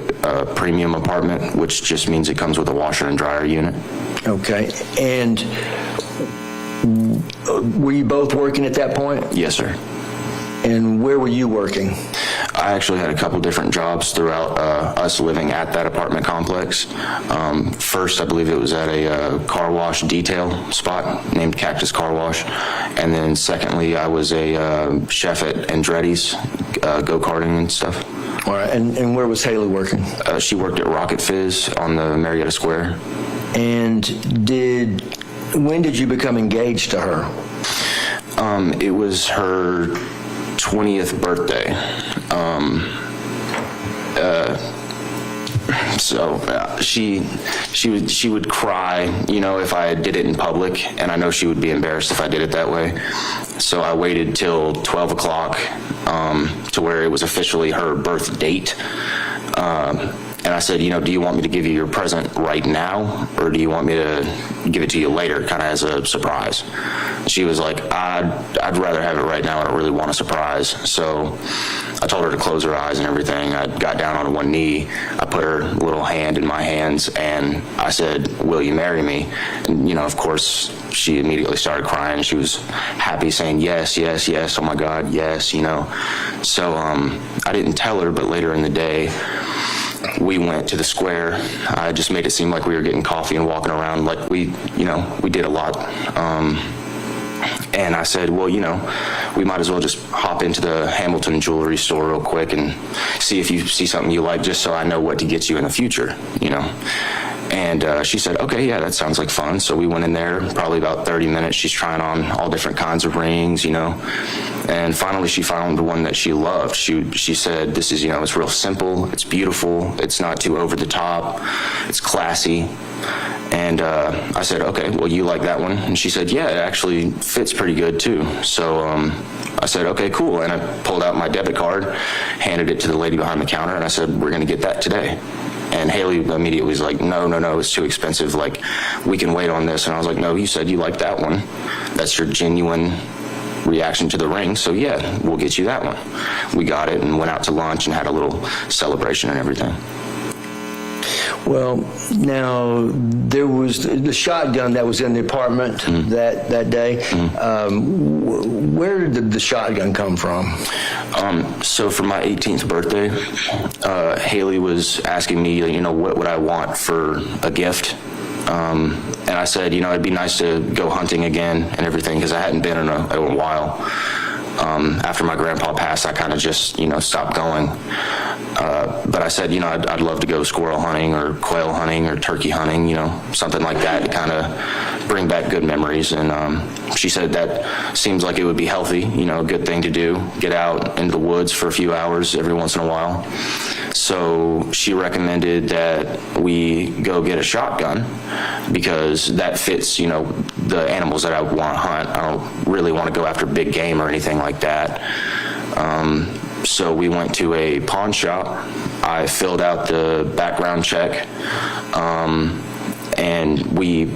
premium apartment, which just means it comes with a washer and dryer unit. Okay. And were you both working at that point? Yes, sir. And where were you working? I actually had a couple different jobs throughout us living at that apartment complex. First, I believe it was at a car wash detail spot named Cactus Car Wash. And then secondly, I was a chef at Andretti's, go-karting and stuff. All right. And where was Haley working? She worked at Rocket Fizz on the Marietta Square. And when did you become engaged to her? It was her 20th birthday. She would cry, if I did it in public, and I know she would be embarrassed if I did it that way. So I waited till 12 o'clock to where it was officially her birth date. And I said, do you want me to give you your present right now, or do you want me to give it to you later, kind of as a surprise? She was like, I'd rather have it right now. I don't really want a surprise. So I told her to close her eyes and everything. I got down on one knee. I put her little hand in my hands, and I said, will you marry me? And, of course, she immediately started crying. She was happy, saying, yes, yes, yes, oh my God, yes, So I didn't tell her, but later in the day, we went to the square. I just made it seem like we were getting coffee and walking around like we did a lot. And I said, well, we might as well just hop into the Hamilton jewelry store real quick and see if you see something you like, just so I know what to get you in the future, And she said, okay, yeah, that sounds like fun. So we went in there, probably about 30 minutes. She's trying on all different kinds of rings, And finally, she found the one that she loved. She said, this is, it's real simple. It's beautiful. It's not too over the top. It's classy. And I said, okay, well, you like that one? And she said, yeah, it actually fits pretty good, too. So I said, okay, cool. And I pulled out my debit card, handed it to the lady behind the counter, and I said, we're going to get that today. And Haley immediately was like, no, it's too expensive. Like, we can wait on this. And I was like, no, you said you like that one. That's your genuine reaction to the ring. So yeah, we'll get you that one. We got it and went out to lunch and had a little celebration and everything. Well, now, there was the shotgun that was in the apartment that day. Where did the shotgun come from? So for my 18th birthday, Haley was asking me, what would I want for a gift? And I said, it'd be nice to go hunting again and everything, because I hadn't been in a while. After my grandpa passed, I kind of just, stopped going. But I said, I'd love to go squirrel hunting or quail hunting or turkey hunting, something like that to kind of bring back good memories. And she said that seems like it would be healthy, a good thing to do, get out into the woods for a few hours every once in a while. So she recommended that we go get a shotgun, because that fits, the animals that I want to hunt. I don't really want to go after big game or anything like that. So we went to a pawn shop. I filled out the background check, and we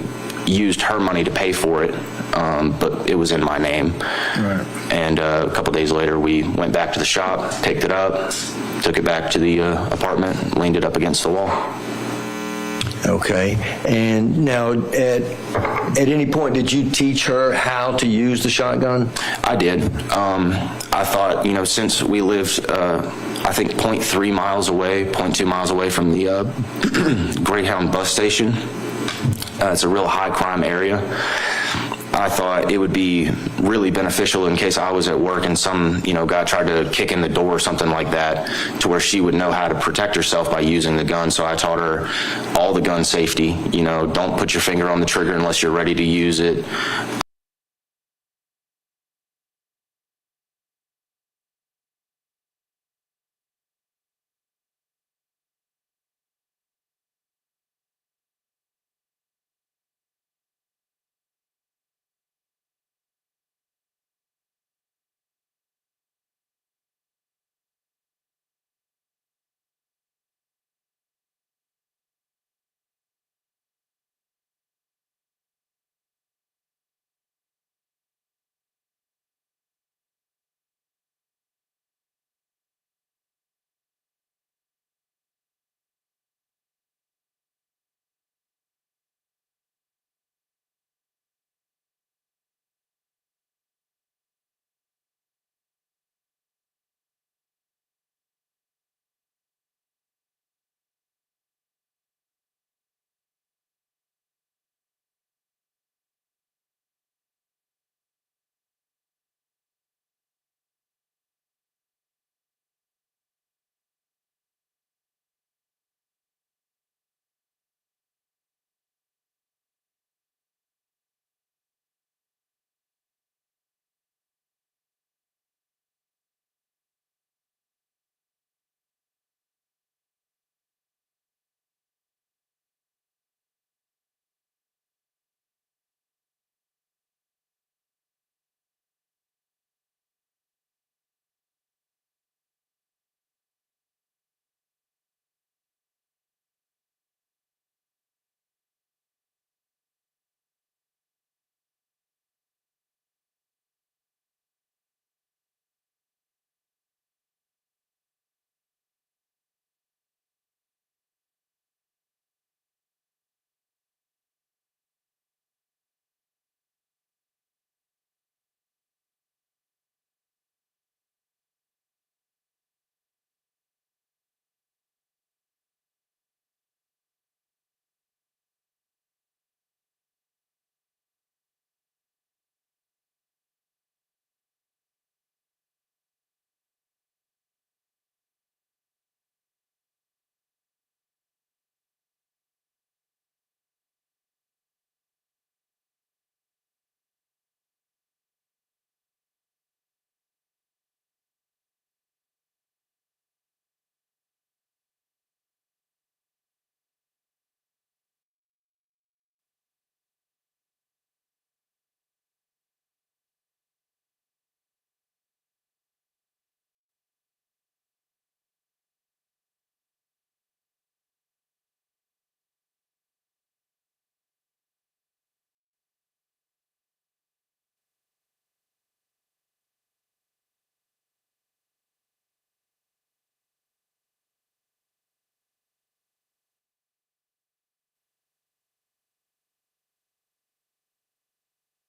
used her money to pay for it, but it was in my name. Right. And a couple days later, we went back to the shop, picked it up, took it back to the apartment, leaned it up against the wall. Okay. And now, at any point, did you teach her how to use the shotgun? I did. I thought, since we lived, I think 0.3 miles away, 0.2 miles away from the Greyhound bus station, it's a real high crime area. I thought it would be really beneficial in case I was at work and some, guy tried to kick in the door or something like that, to where she would know how to protect herself by using the gun. So I taught her all the gun safety, don't put your finger on the trigger unless you're ready to use it.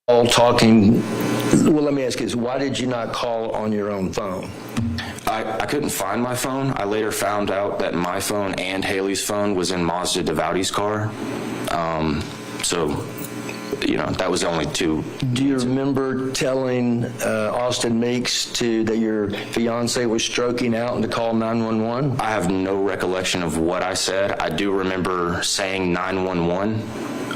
All talking, well, let me ask you this, why did you not call on your own phone? I couldn't find my phone. I later found out that my phone and Haley's phone was in Mazda Devouty's car. That was only two. Do you remember telling Austin Meeks that your fiance was stroking out and to call 911? I have no recollection of what I said. I do remember saying 911.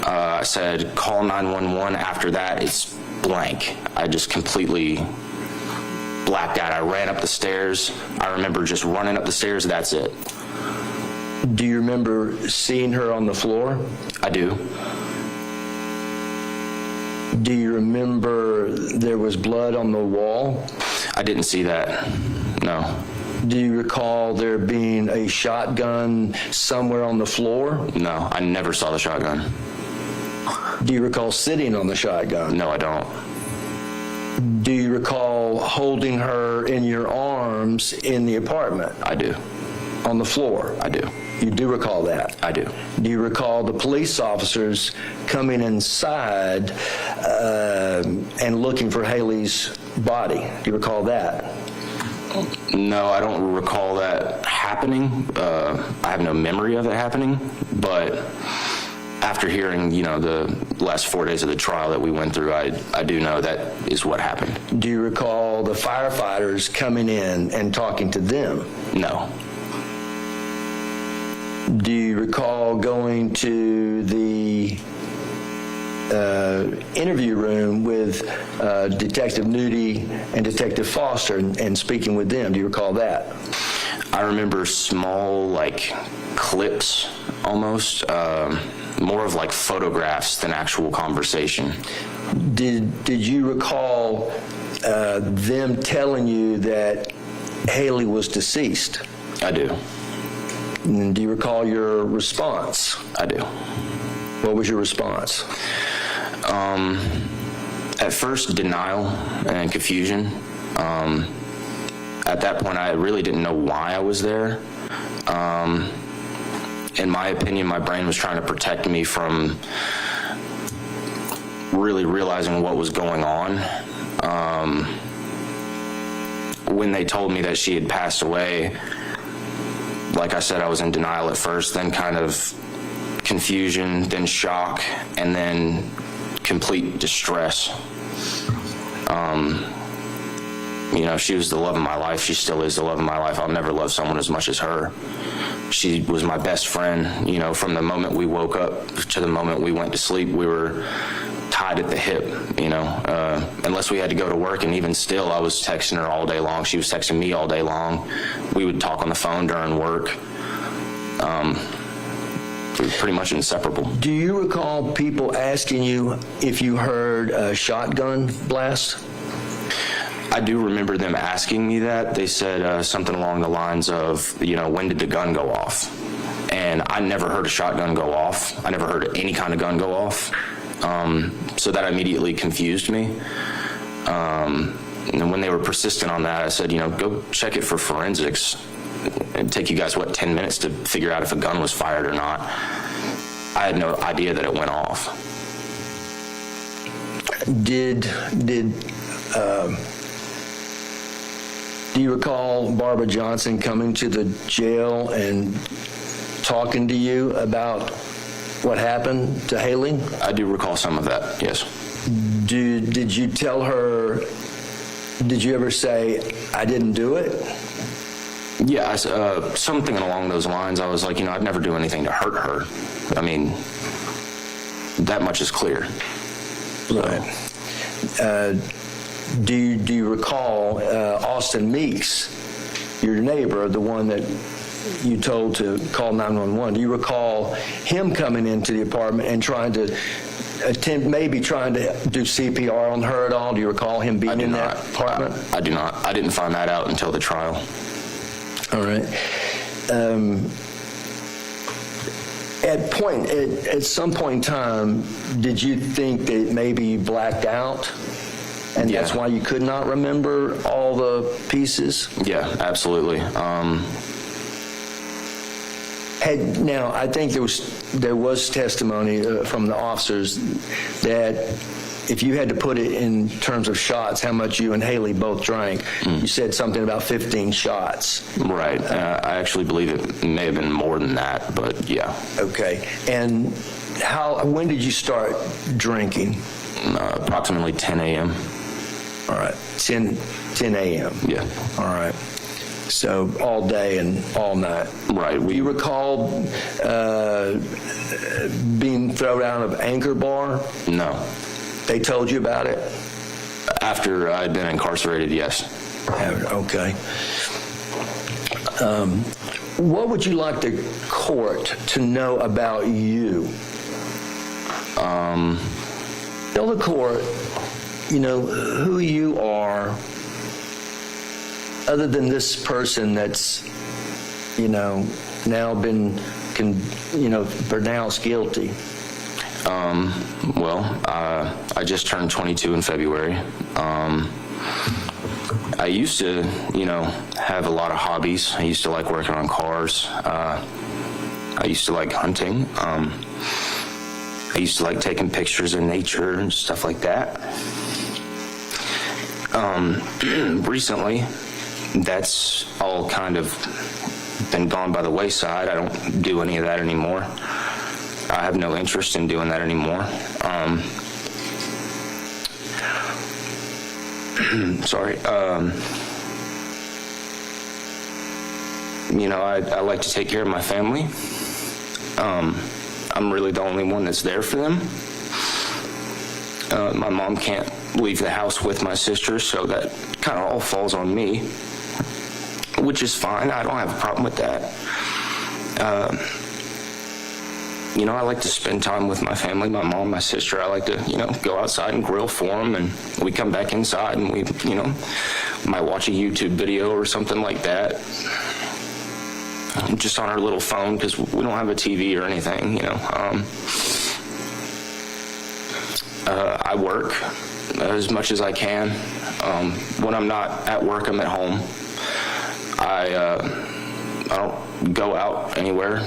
I said, call 911. After that, it's blank. I just completely blacked out. I ran up the stairs. I remember just running up the stairs. That's it. Do you remember seeing her on the floor? I do. Do you remember there was blood on the wall? I didn't see that. No. Do you recall there being a shotgun somewhere on the floor? No, I never saw the shotgun. Do you recall sitting on the shotgun? No, I don't. Do you recall holding her in your arms in the apartment? I do. On the floor? I do. You do recall that? I do. Do you recall the police officers coming inside and looking for Haley's body? Do you recall that? No, I don't recall that happening. I have no memory of it happening, but after hearing, the last 4 days of the trial that we went through, I do know that is what happened. Do you recall the firefighters coming in and talking to them? No. Do you recall going to the interview room with Detective Nudie and Detective Foster and speaking with them? Do you recall that? I remember small, clips almost, more of photographs than actual conversation. Did you recall them telling you that Haley was deceased? I do. And do you recall your response? I do. What was your response? At first, denial and confusion. At that point, I really didn't know why I was there. In my opinion, my brain was trying to protect me from really realizing what was going on. When they told me that she had passed away, like I said, I was in denial at first, then kind of confusion, then shock, and then complete distress. She was the love of my life. She still is the love of my life. I'll never love someone as much as her. She was my best friend. From the moment we woke up to the moment we went to sleep, we were tied at the hip, unless we had to go to work. And even still, I was texting her all day long. She was texting me all day long. We would talk on the phone during work. We were pretty much inseparable. Do you recall people asking you if you heard a shotgun blast? I do remember them asking me that. They said something along the lines of, when did the gun go off? And I never heard a shotgun go off. I never heard any kind of gun go off. So that immediately confused me. And when they were persistent on that, I said, go check it for forensics. It'd take you guys, 10 minutes to figure out if a gun was fired or not. I had no idea that it went off. Do you recall Barbara Johnson coming to the jail and talking to you about what happened to Haley? I do recall some of that, yes. Did you tell her, did you ever say, I didn't do it? Yeah, something along those lines. I was like, I'd never do anything to hurt her. I mean, that much is clear. Right. Do you recall Austin Meeks, your neighbor, the one that you told to call 911? Do you recall him coming into the apartment and trying to do CPR on her at all? Do you recall him being in that apartment? I do not. I didn't find that out until the trial. All right. At some point in time, did you think that maybe you blacked out? And Yeah. that's why you could not remember all the pieces? Yeah, absolutely. Now, I think there was testimony from the officers that if you had to put it in terms of shots, how much you and Haley both drank, you said something about 15 shots. Right. I actually believe it may have been more than that, but yeah. Okay. And when did you start drinking? Approximately 10 a.m. All right. 10 a.m. Yeah. All right. So all day and all night. Right. Do you recall being thrown out of Anchor Bar? No. They told you about it? After I'd been incarcerated, yes. Okay. What would you like the court to know about you? Tell the court, who you are other than this person that's, now been, pronounced guilty? I just turned 22 in February. I used to, have a lot of hobbies. I used to like working on cars. I used to like hunting. I used to like taking pictures of nature and stuff like that. Recently, that's all kind of been gone by the wayside. I don't do any of that anymore. I have no interest in doing that anymore. Sorry. I like to take care of my family. I'm really the only one that's there for them. My mom can't leave the house with my sister, so that kind of all falls on me, which is fine. I don't have a problem with that. I like to spend time with my family, my mom, my sister. I like to, go outside and grill for them, and we come back inside and we, might watch a YouTube video or something like that. Just on our little phone, because we don't have a TV or anything, I work as much as I can. When I'm not at work, I'm at home. I don't go out anywhere.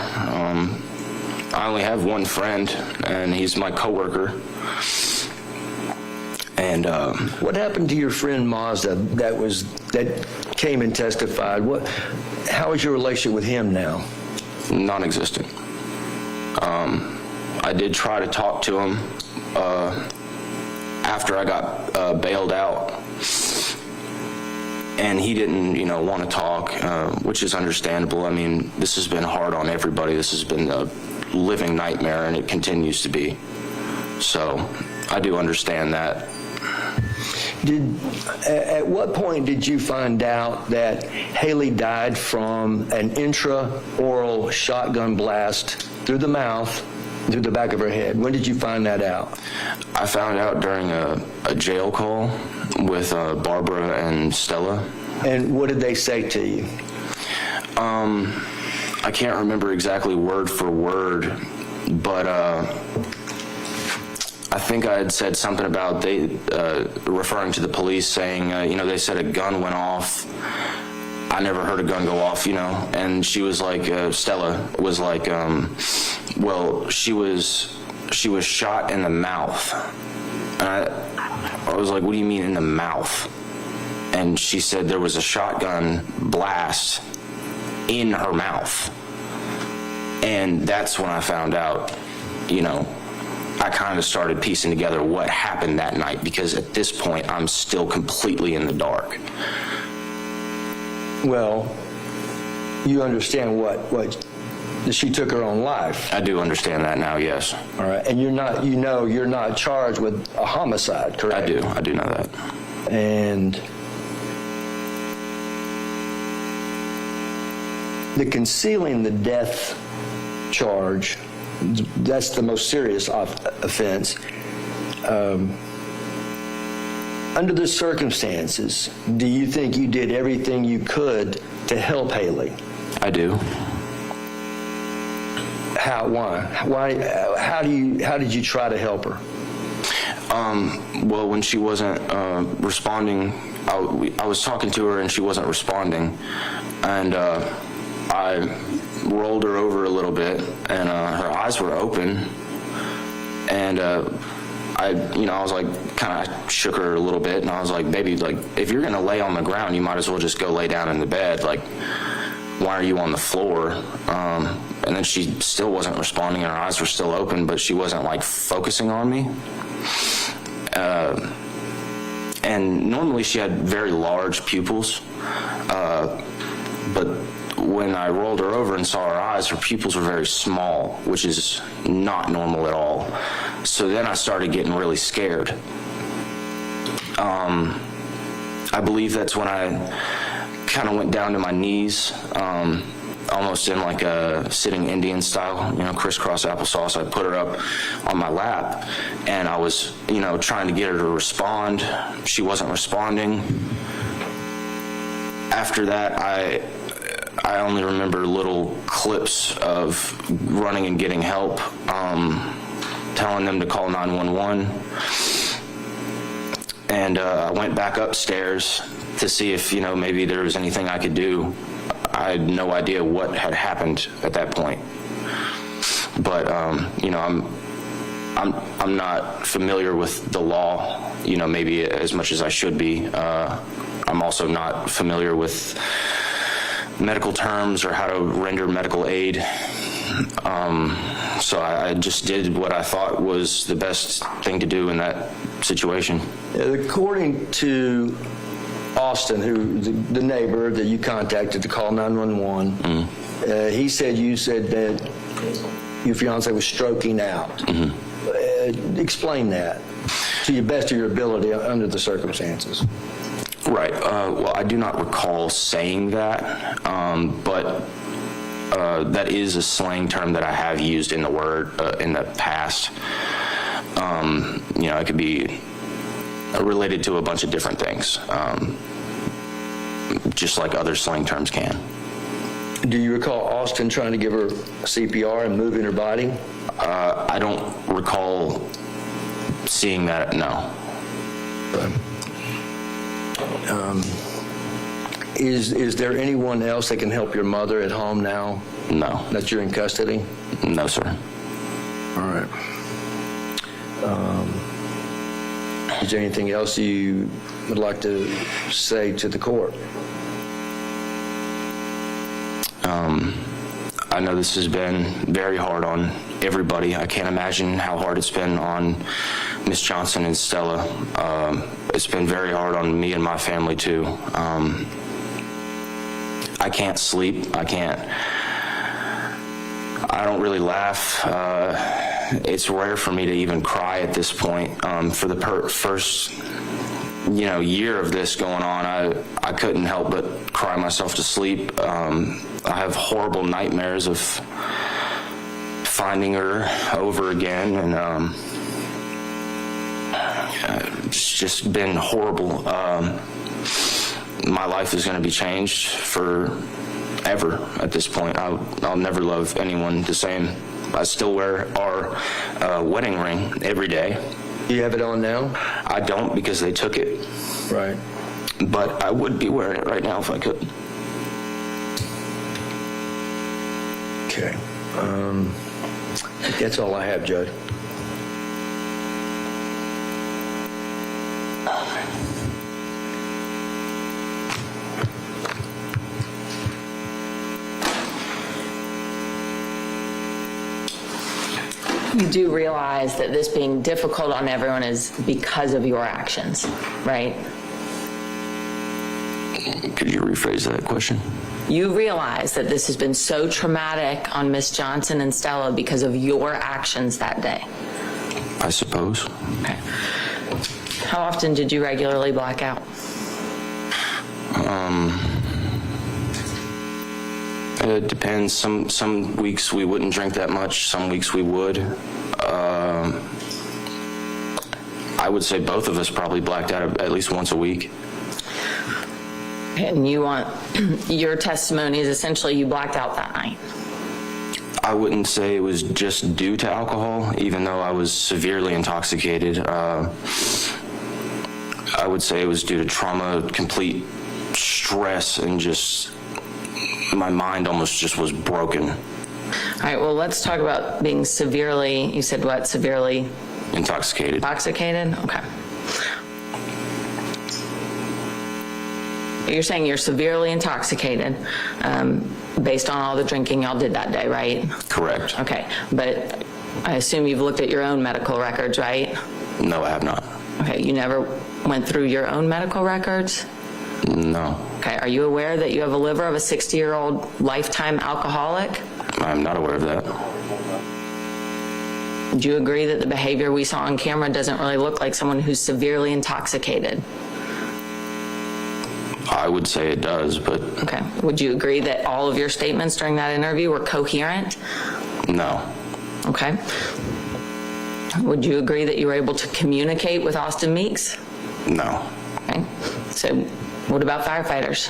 I only have one friend, and he's my coworker. And what happened to your friend Mazda that came and testified? How is your relationship with him now? Non-existent. I did try to talk to him after I got bailed out, and he didn't, want to talk, which is understandable. I mean, this has been hard on everybody. This has been a living nightmare, and it continues to be. So I do understand that. At what point did you find out that Haley died from an intraoral shotgun blast through the mouth, through the back of her head? When did you find that out? I found out during a jail call with Barbara and Stella. And what did they say to you? I can't remember exactly word for word, but I think I had said something about referring to the police, saying, they said a gun went off. I never heard a gun go off, and she was like, Stella was like, well, she was shot in the mouth. And I was like, what do you mean in the mouth? And she said there was a shotgun blast in her mouth. And that's when I found out, I kind of started piecing together what happened that night, because at this point, I'm still completely in the dark. Well, you understand what she took her own life. I do understand that now, yes. All right, and you're not charged with a homicide, correct? I do know that. And the concealing the death charge, that's the most serious offense. Under the circumstances, do you think you did everything you could to help Haley? I do. How? Why? How did you try to help her? Well, when she wasn't responding, I was talking to her and she wasn't responding, and I rolled her over a little bit, and her eyes were open, and I was like, kind of shook her a little bit, and I was like, baby, like, if you're gonna lay on the ground, you might as well just go lay down in the bed. Like, why are you on the floor? And then she still wasn't responding, and her eyes were still open, but she wasn't like focusing on me. And normally she had very large pupils, but when I rolled her over and saw her eyes, her pupils were very small, which is not normal at all. So then I started getting really scared. I believe that's when I kind of went down to my knees, almost in like a sitting Indian style, crisscross applesauce. I put her up on my lap, and I was, trying to get her to respond. She wasn't responding. after that, I only remember little clips of running and getting help, telling them to call 911. And I went back upstairs to see if, maybe there was anything I could do. I had no idea what had happened at that point. But, I'm not familiar with the law, maybe as much as I should be. I'm also not familiar with medical terms or how to render medical aid. So I just did what I thought was the best thing to do in that situation. According to Austin, who the neighbor that you contacted to call 911, he said you said that your fiance was stroking out. Explain that to the best of your ability under the circumstances. Right. Well, I do not recall saying that, but that is a slang term that I have used in the in the past. It could be related to a bunch of different things, just like other slang terms can. Do you recall Austin trying to give her CPR and moving her body? I don't recall seeing that, no. Is there anyone else that can help your mother at home now? No. That you're in custody? No, sir. All right. Is there anything else you would like to say to the court? I know this has been very hard on everybody. I can't imagine how hard it's been on Miss Johnson and Stella. It's been very hard on me and my family too. I can't sleep. I don't really laugh. It's rare for me to even cry at this point. For the first year of this going on, I couldn't help but cry myself to sleep. I have horrible nightmares of finding her over again, and it's just been horrible. My life is going to be changed forever at this point. I'll never love anyone the same. I still wear our wedding ring every day. Do you have it on now? I don't, because they took it. Right. But I would be wearing it right now if I could. Okay. That's all I have, Judge. You do realize that this being difficult on everyone is because of your actions, right? Could you rephrase that question? You realize that this has been so traumatic on Miss Johnson and Stella because of your actions that day? I suppose. Okay. How often did you regularly black out? It depends. Some weeks we wouldn't drink that much. Some weeks we would. I would say both of us probably blacked out at least once a week. And you want your testimony is essentially you blacked out that night. I wouldn't say it was just due to alcohol, even though I was severely intoxicated. I would say it was due to trauma, complete stress, and just my mind almost just was broken. All right, well, let's talk about being severely, you said what, severely? Intoxicated. Intoxicated? Okay. You're saying you're severely intoxicated based on all the drinking y'all did that day, right? Correct. Okay, but I assume you've looked at your own medical records, right? No, I have not. Okay, you never went through your own medical records? No. Okay, are you aware that you have a liver of a 60-year-old lifetime alcoholic? I'm not aware of that. Do you agree that the behavior we saw on camera doesn't really look like someone who's severely intoxicated? I would say it does, but... Okay. Would you agree that all of your statements during that interview were coherent? No. Okay. Would you agree that you were able to communicate with Austin Meeks? No. Okay. So what about firefighters?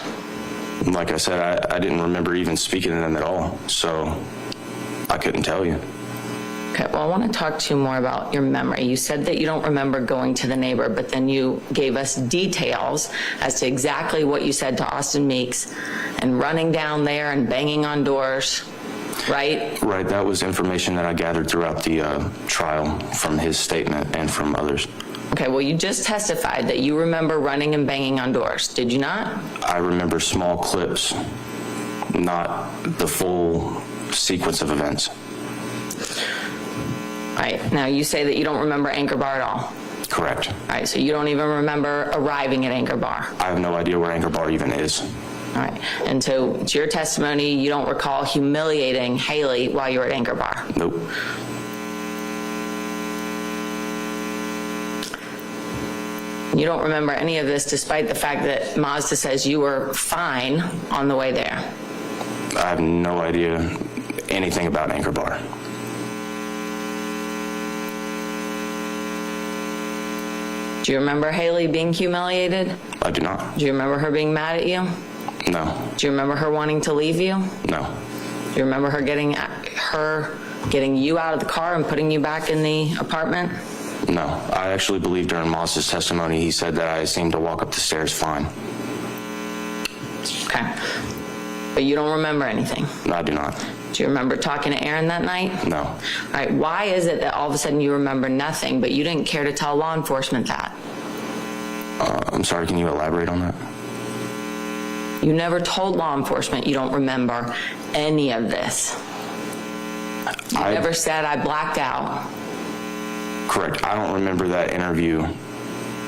Like I said, I didn't remember even speaking to them at all, so I couldn't tell you. Okay, well, I want to talk to you more about your memory. You said that you don't remember going to the neighbor, but then you gave us details as to exactly what you said to Austin Meeks and running down there and banging on doors, right? Right, that was information that I gathered throughout the trial from his statement and from others. Okay, well, you just testified that you remember running and banging on doors, did you not? I remember small clips, not the full sequence of events. All right, now you say that you don't remember Anchor Bar at all. Correct. All right, so you don't even remember arriving at Anchor Bar. I have no idea where Anchor Bar even is. All right, and so to your testimony, you don't recall humiliating Haley while you were at Anchor Bar. Nope. You don't remember any of this despite the fact that Mazda says you were fine on the way there. I have no idea anything about Anchor Bar. Do you remember Haley being humiliated? I do not. Do you remember her being mad at you? No. Do you remember her wanting to leave you? No. Do you remember her getting you out of the car and putting you back in the apartment? No. I actually believe during Moss's testimony he said that I seemed to walk up the stairs fine. Okay. But you don't remember anything? No, I do not. Do you remember talking to Aaron that night? No. All right, why is it that all of a sudden you remember nothing, but you didn't care to tell law enforcement that? I'm sorry, can you elaborate on that? You never told law enforcement you don't remember any of this. You never said I blacked out. Correct. I don't remember that interview.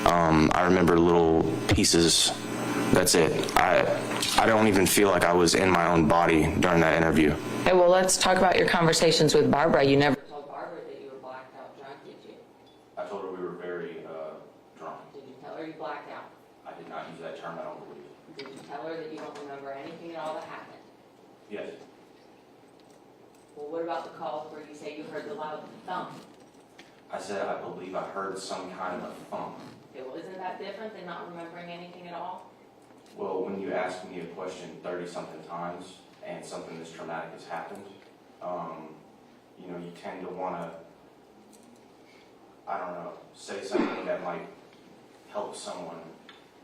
I remember little pieces. That's it. I don't even feel like I was in my own body during that interview. Okay, well, let's talk about your conversations with Barbara. You never told Barbara that you were blacked out drunk, did you? I told her we were very drunk. Did you tell her you blacked out? I did not use that term, I don't believe. Did you tell her that you don't remember anything at all that happened? Yes. Well, what about the calls where you say you heard the loud thump? I said I believe I heard some kind of a thump. Okay, well, isn't that different than not remembering anything at all? Well, when you ask me a question 30-something times and something this traumatic has happened, you tend to want to, I don't know, say something that might help someone,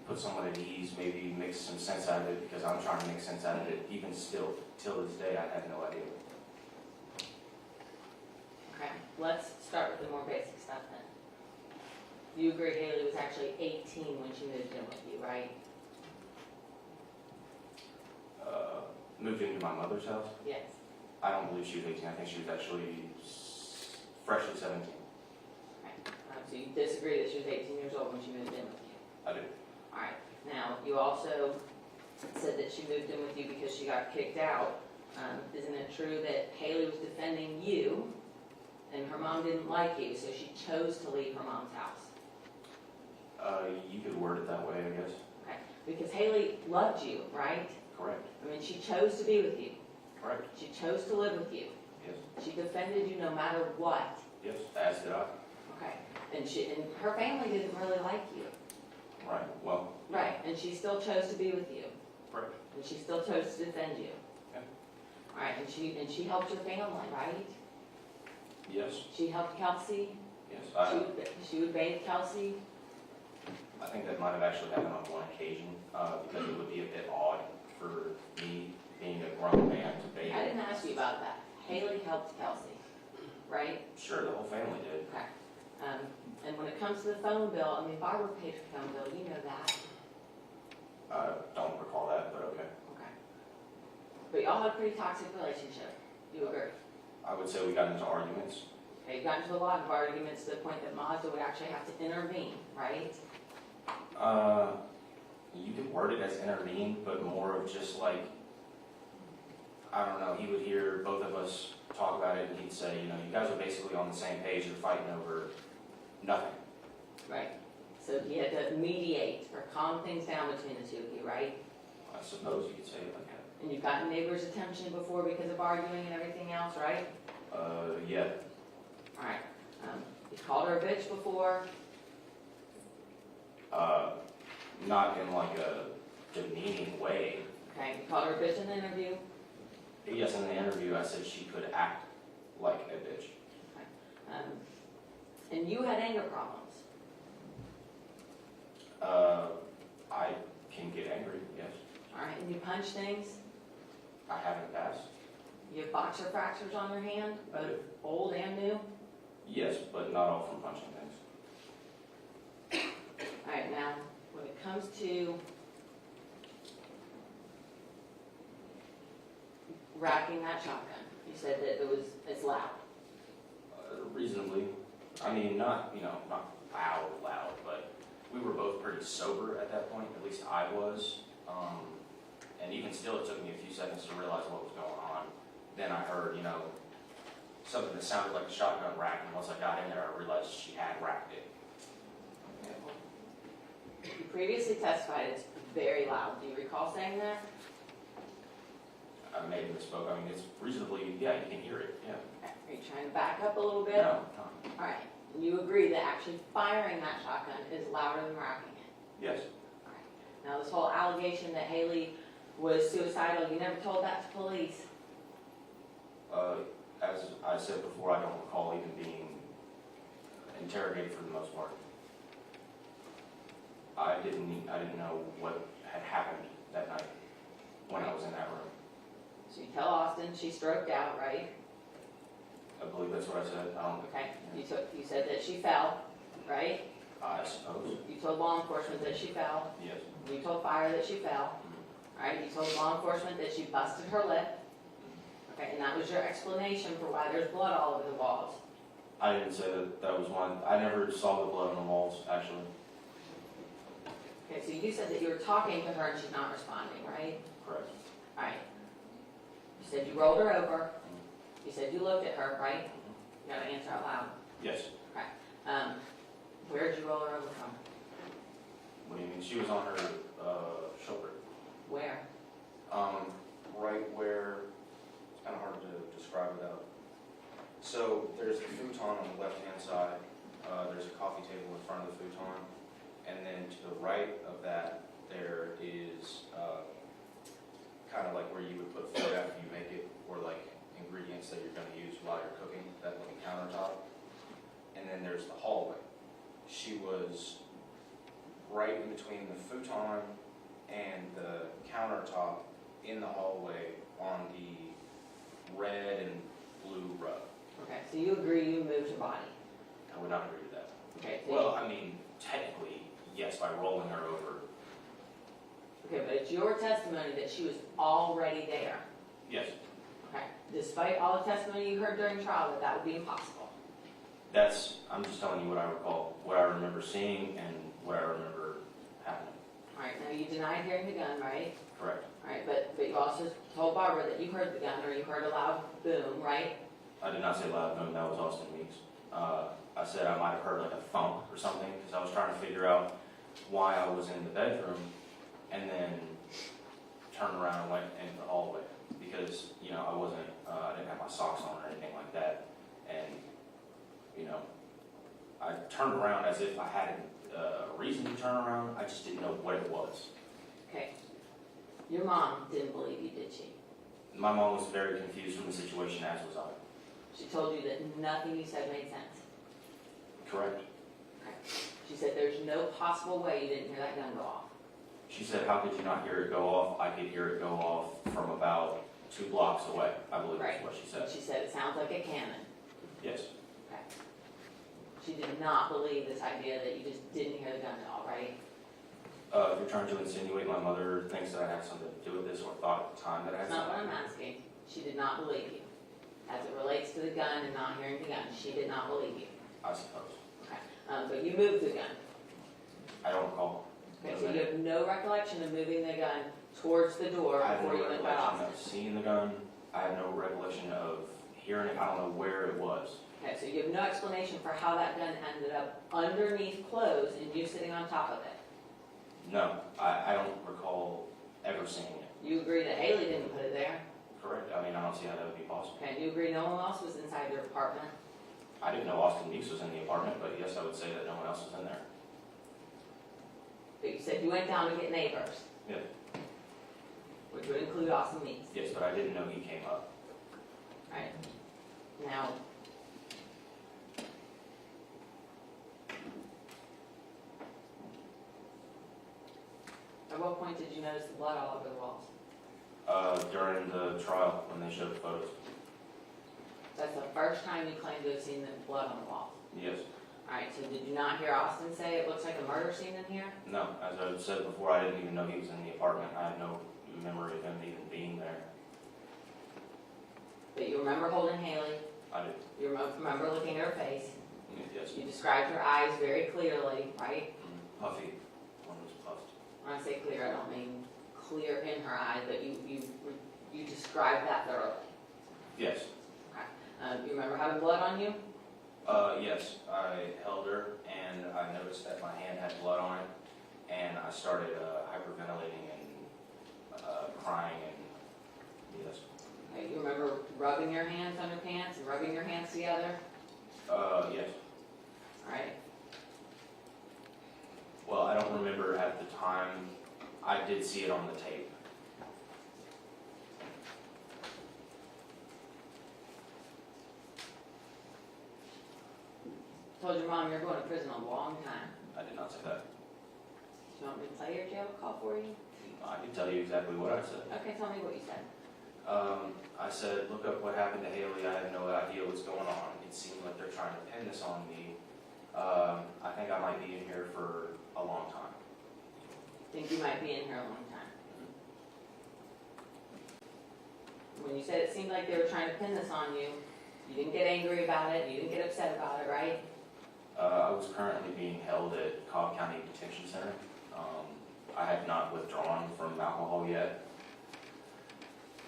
put someone at ease, maybe make some sense out of it, because I'm trying to make sense out of it. Even still, till this day, I have no idea. Okay, let's start with the more basic stuff then. You agree Haley was actually 18 when she moved in with you, right? Moved into my mother's house? Yes. I don't believe she was 18. I think she was actually freshly 17. Okay. So you disagree that she was 18 years old when she moved in with you? I do. All right. Now, you also said that she moved in with you because she got kicked out. Isn't it true that Haley was defending you and her mom didn't like you, so she chose to leave her mom's house? You could word it that way, I guess. Okay. Because Haley loved you, right? Correct. I mean, she chose to be with you. Correct. She chose to live with you. Yes. She defended you no matter what. Yes, as did I. Okay. And her family didn't really like you. Right, well. Right. And she still chose to be with you. Correct. And she still chose to defend you. Yeah. All right. And she helped your family, right? Yes. She helped Kelsey. Yes. She would bathe Kelsey. I think that might have actually happened on one occasion, because it would be a bit odd for me, being a grown man, to bathe. I didn't ask you about that. Haley helped Kelsey, right? Sure, the whole family did. Okay. And when it comes to the phone bill, I mean, Barbara paid her phone bill. You know that. I don't recall that, but okay. Okay. But y'all had a pretty toxic relationship. You agree? I would say we got into arguments. Okay, you got into a lot of arguments to the point that Mazda would actually have to intervene, right? You could word it as intervene, but more of just like, I don't know, he would hear both of us talk about it and he'd say, you guys are basically on the same page, you're fighting over nothing. Right. So he had to mediate or calm things down between the two of you, right? I suppose you could say it like that. And you've gotten neighbors' attention before because of arguing and everything else, right? Yeah. All right. You called her a bitch before? Not in like a demeaning way. Okay, you called her a bitch in the interview? Yes, in the interview, I said she could act like a bitch. Okay. And you had anger problems? I can get angry, yes. All right, and you punch things? I haven't passed. You have boxer fractures on your hand, both old and new? Yes, but not all from punching things. All right, now, when it comes to racking that shotgun, you said that it's loud. Reasonably. I mean, not loud, but we were both pretty sober at that point, at least I was. And even still, it took me a few seconds to realize what was going on. Then I heard, something that sounded like a shotgun rack, and once I got in there, I realized she had racked it. You previously testified it's very loud. Do you recall saying that? I maybe misspoke. I mean, it's reasonably, yeah, you can hear it, yeah. Are you trying to back up a little bit? No. All right. And you agree that actually firing that shotgun is louder than racking it? Yes. All right. Now, this whole allegation that Haley was suicidal, you never told that to police? As I said before, I don't recall even being interrogated for the most part. I didn't know what had happened that night when I was in that room. So you tell Austin she stroked out, right? I believe that's what I said. Okay. You said that she fell, right? I suppose. You told law enforcement that she fell. Yes. You told fire that she fell. All right. You told law enforcement that she busted her lip. Okay. And that was your explanation for why there's blood all over the walls. I didn't say that was one. I never saw the blood on the walls, actually. Okay. So you said that you were talking to her and she's not responding, right? Correct. All right. You said you rolled her over. You said you looked at her, right? You got to answer out loud. Yes. Okay. Where did you roll her over from? What do you mean? She was on her shoulder. Where? Right where, it's kind of hard to describe without. So there's the futon on the left-hand side. There's a coffee table in front of the futon. And then to the right of that, there is kind of like where you would put food after you make it, or like ingredients that you're going to use while you're cooking, that little countertop. And then there's the hallway. She was right in between the futon and the countertop in the hallway on the red and blue rug. Okay, so you agree you moved her body? I would not agree with that. Okay. So Well, I mean, technically, yes, by rolling her over. Okay, but it's your testimony that she was already there. Yes. Okay. Despite all the testimony you heard during trial, that would be impossible. I'm just telling you what I recall, what I remember seeing and what I remember happening. All right, now you denied hearing the gun, right? Correct. All right, but you also told Barbara that you heard the gun or you heard a loud boom, right? I did not say loud boom, that was Austin Meeks. I said I might have heard like a thump or something, because I was trying to figure out why I was in the bedroom, and then turned around and went into the hallway, because, I wasn't, I didn't have my socks on or anything like that, and, I turned around as if I had a reason to turn around, I just didn't know what it was. Okay. Your mom didn't believe you, did she? My mom was very confused from the situation, as was I. She told you that nothing you said made sense. Correct. Okay. She said there's no possible way you didn't hear that gun go off. She said, how could you not hear it go off? I could hear it go off from about 2 blocks away, I believe Right. is what she said. She said it sounds like a cannon. Yes. Okay. She did not believe this idea that you just didn't hear the gun at all, right? If you're trying to insinuate my mother thinks that I had something to do with this, or thought at the time that I had That's not what something. I'm asking. She did not believe you. As it relates to the gun and not hearing the gun, she did not believe you. I suppose. Okay. But you moved the gun. I don't recall. Okay, so you have no recollection of moving the gun towards the door I have no before you went by recollection of Austin. seeing the gun. I have no recollection of hearing it. I don't know where it was. Okay, so you have no explanation for how that gun ended up underneath clothes and you sitting on top of it. No, I don't recall ever seeing it. You agree that Haley didn't put it there. Correct. I mean, I don't see how that would be possible. Okay, and you agree no one else was inside your apartment. I didn't know Austin Meeks was in the apartment, but yes, I would say that no one else was in there. But you said you went down to get neighbors. Yeah. which would include Austin Meeks. Yes, but I didn't know he came up. Right. Now, at what point did you notice the blood all over the walls? During the trial, when they showed the photos. That's the first time you claim to have seen the blood on the walls. Yes. All right, so did you not hear Austin say it looks like a murder scene in here? No, as I said before, I didn't even know he was in the apartment. I had no memory of him even being there. But you remember holding Haley, I did. you remember looking at her face, Yes. you described her eyes very clearly, right? Puffy. One was puffed. When I say clear, I don't mean clear in her eyes, but you described that thoroughly. Yes. Okay. You remember having blood on you? Yes. I held her and I noticed that my hand had blood on it, and I started hyperventilating and crying and yes. Okay, you remember rubbing your hands on your pants and rubbing your hands together? Yes. All right. Well, I don't remember at the time. I did see it on the tape. Told your mom you're going to prison a long time. I did not say that. Do you want me to play your jail call for you? I can tell you exactly what I said. Okay, tell me what you said. I said, look up what happened to Haley. I had no idea what's going on. It seemed like they're trying to pin this on me. I think I might be in here for a long time. Think you might be in here a long time. When you said it seemed like they were trying to pin this on you, you didn't get angry about it, you didn't get upset about it, right? I was currently being held at Cobb County Detention Center. I had not withdrawn from alcohol yet.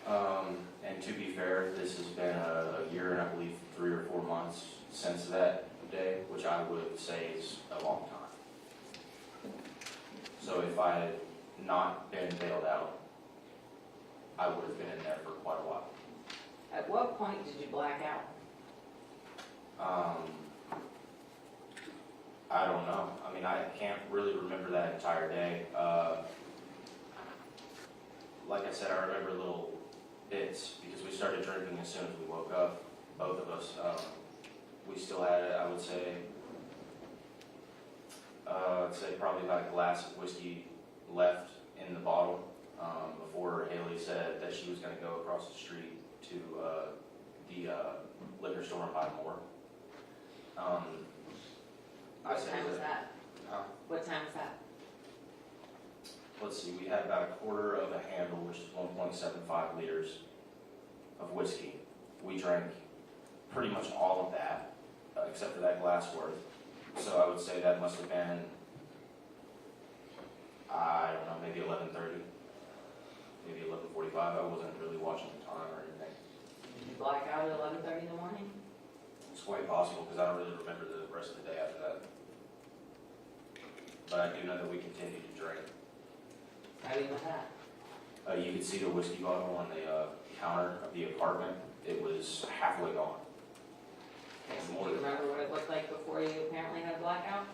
And to be fair, this has been a year and I believe 3 or 4 months since that day, which I would say is a long time. So if I had not been bailed out, I would have been in there for quite a while. At what point did you black out? I don't know. I mean, I can't really remember that entire day. Like I said, I remember little bits because we started drinking as soon as we woke up, both of us. We still had, I would say, probably about a glass of whiskey left in the bottle before Haley said that she was going to go across the street to the liquor store and buy more. What time was that? Huh? What time was that? Let's see, we had about a quarter of a handle, which is 1.75 liters of whiskey. We drank pretty much all of that, except for that glass worth. So I would say that must have been, I don't know, maybe 11:30, maybe 11:45. I wasn't really watching the time or anything. Did you black out at 11:30 in the morning? It's quite possible because I don't really remember the rest of the day after that. But I do know that we continued to drink. How do you know that? You could see the whiskey bottle on the counter of the apartment. It was halfway gone. Okay, so do you remember what it looked like before you apparently had a blackout?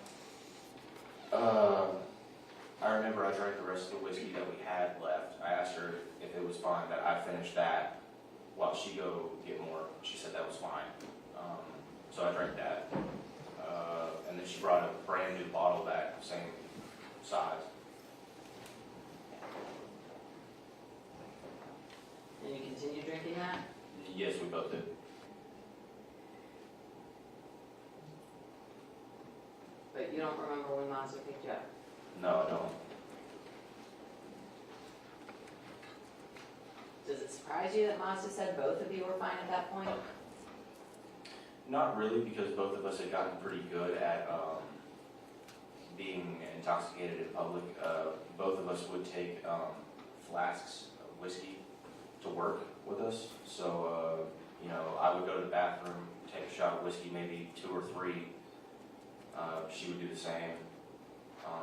I remember I drank the rest of the whiskey that we had left. I asked her if it was fine that I finished that while she go get more. She said that was fine. So I drank that. And then she brought a brand new bottle back, same size. And you continued drinking that? Yes, we both did. But you don't remember when Monster picked you up? No, I don't. Does it surprise you that Mazda said both of you were fine at that point? Not really, because both of us had gotten pretty good at being intoxicated in public. Both of us would take flasks of whiskey to work with us. So, you know, I would go to the bathroom, take a shot of whiskey, maybe 2 or 3. She would do the same.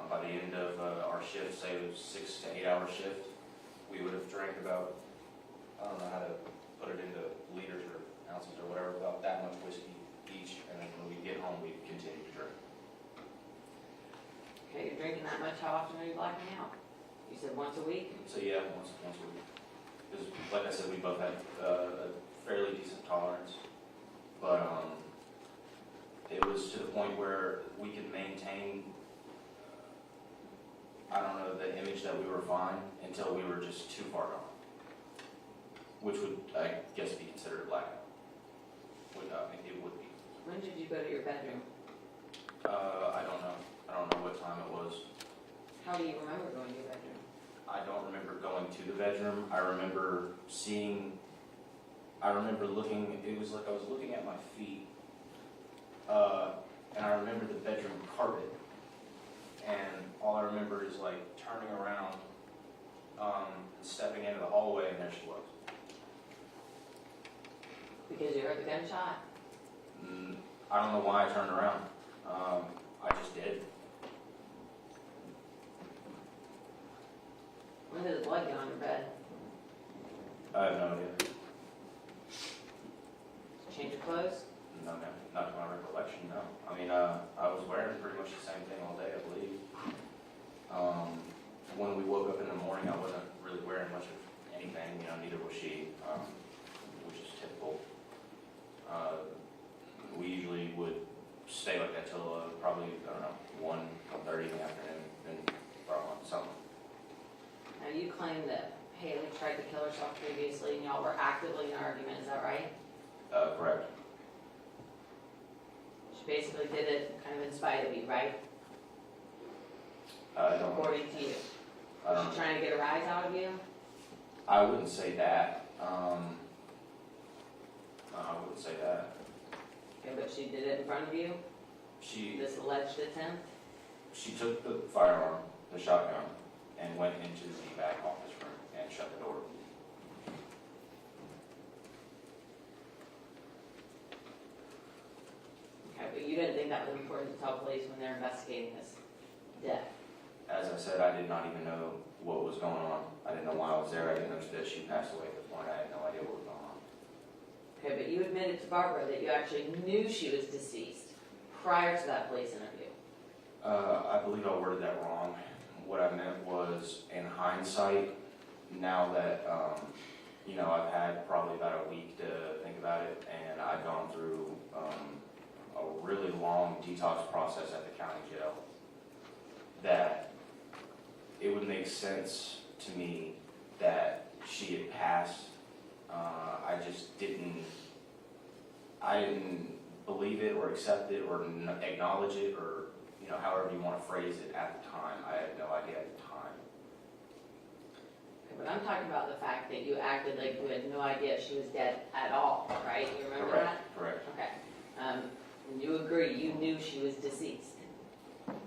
By the end of our shift, say it was 6 to 8 hour shift, we would have drank about, I don't know how to put it into liters or ounces or whatever, about that much whiskey each. And then when we get home, we continue to drink. Okay, you're drinking that much, how often are you blacking out? You said once a week? So yeah, once a week. Because like I said, we both had a fairly decent tolerance, but it was to the point where we could maintain, I don't know, the image that we were fine until we were just too far gone, which would, I guess, be considered a blackout. I mean, it would be. When did you go to your bedroom? I don't know. I don't know what time it was. How do you remember going to your bedroom? I don't remember going to the bedroom. I remember looking, it was like I was looking at my feet. And I remember the bedroom carpet. And all I remember is like turning around, stepping into the hallway, and there she was. Because you heard the gunshot? I don't know why I turned around. I just did. When did the blood get on your bed? I have no idea. Change your clothes? No, ma'am. Not to my recollection, no. I mean, I was wearing pretty much the same thing all day, I believe. When we woke up in the morning, I wasn't really wearing much of anything, neither was she, which is typical. We usually would stay like that till probably, I don't know, 1:30 in the afternoon, and brought on something. Now, you claim that Haley tried to kill herself previously and y'all were actively in an argument, is that right? Correct. She basically did it kind of in spite of you, right? I don't. According to you. I Was don't. she trying to get a rise out of you? I wouldn't say that. I wouldn't say that. Okay, but she did it in front of you? She This alleged attempt? took the firearm, the shotgun, and went into the back office room and shut the door. Okay, but you didn't think that was important to tell police when they're investigating this death? As I said, I did not even know what was going on. I didn't know why I was there. I didn't know that she passed away at the point. I had no idea what was going on. Okay, but you admitted to Barbara that you actually knew she was deceased prior to that police interview. I believe I worded that wrong. What I meant was, in hindsight, now that, I've had probably about a week to think about it, and I've gone through a really long detox process at the county jail, that it would make sense to me that she had passed. I just didn't believe it or accept it or acknowledge it, or however you want to phrase it at the time. I had no idea at the time. Okay, but I'm talking about the fact that you acted like you had no idea she was dead at all, right? You remember that? Correct. Okay. And you agree, you knew she was deceased?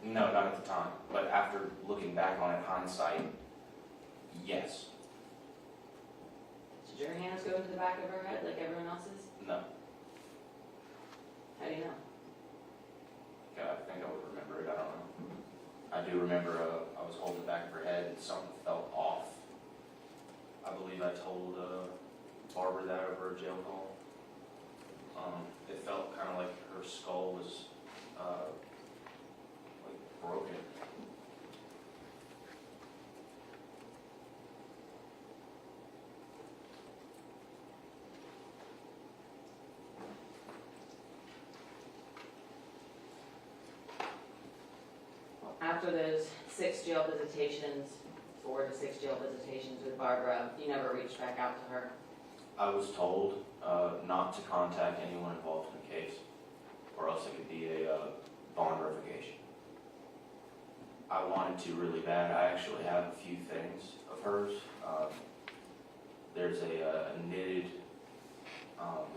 No, not at the time. But after looking back on it, hindsight, yes. Did your hands go into the back of her head like everyone else's? No. How do you know? I think I would remember it. I don't know. I do remember I was holding the back of her head and something felt off. I believe I told Barbara that over a jail call. It felt kind of like her skull was like broken. After those 6 jail visitations, 4 to 6 jail visitations with Barbara, you never reached back out to her? I was told not to contact anyone involved in the case, or else it could be a bond revocation. I wanted to really bad. I actually have a few things of hers. There's a knitted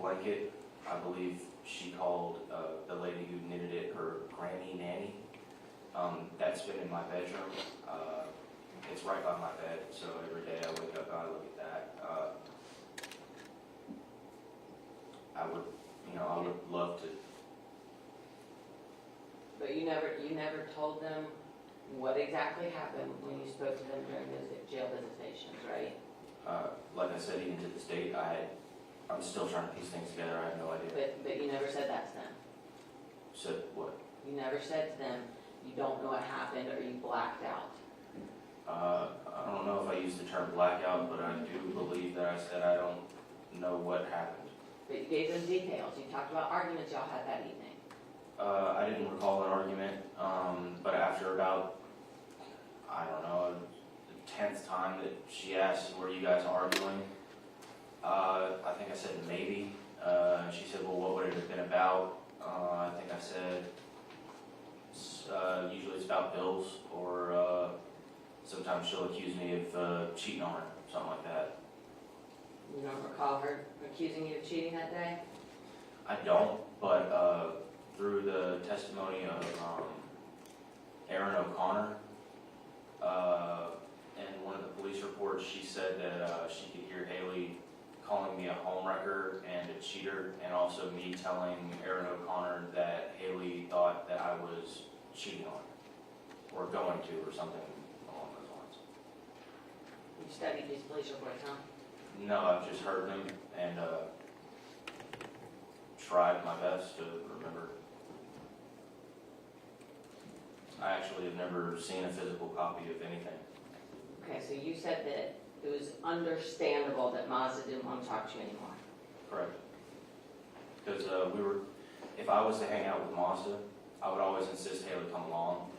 blanket. I believe she called the lady who knitted it her granny nanny. That's been in my bedroom. It's right by my bed, so every day I wake up and I look at that. I would love to. But you never told them what exactly happened when you spoke to them during those jail visitations, right? Like I said, even to this date, I'm still trying to piece things together. I have no idea. But you never said that to them? Said what? You never said to them, you don't know what happened or you blacked out? know what happened. But you gave them details. You talked about arguments y'all had that evening. I didn't recall an argument, but after about, I don't know, the 10th time that she asked, were you guys arguing? I think I said maybe. She said, well, what would it have been about? I think I said, usually it's about bills, or sometimes she'll accuse me of cheating on her, something like that. You don't recall her accusing you of cheating that day? I don't, but through the testimony of Aaron O'Connor, in one of the police reports, she said that she could hear Haley calling me a homewrecker and a cheater, and also me telling Aaron O'Connor that Haley thought that I was cheating on her, or going to, or something along those lines. You studied these police reports, huh? No, I've just heard them and tried my best to remember. I actually have never seen a physical copy of anything. Okay, so you said that it was understandable that Mazda didn't want to talk to you anymore. Correct. Because if I was to hang out with Mazda, I would always insist Haley come along.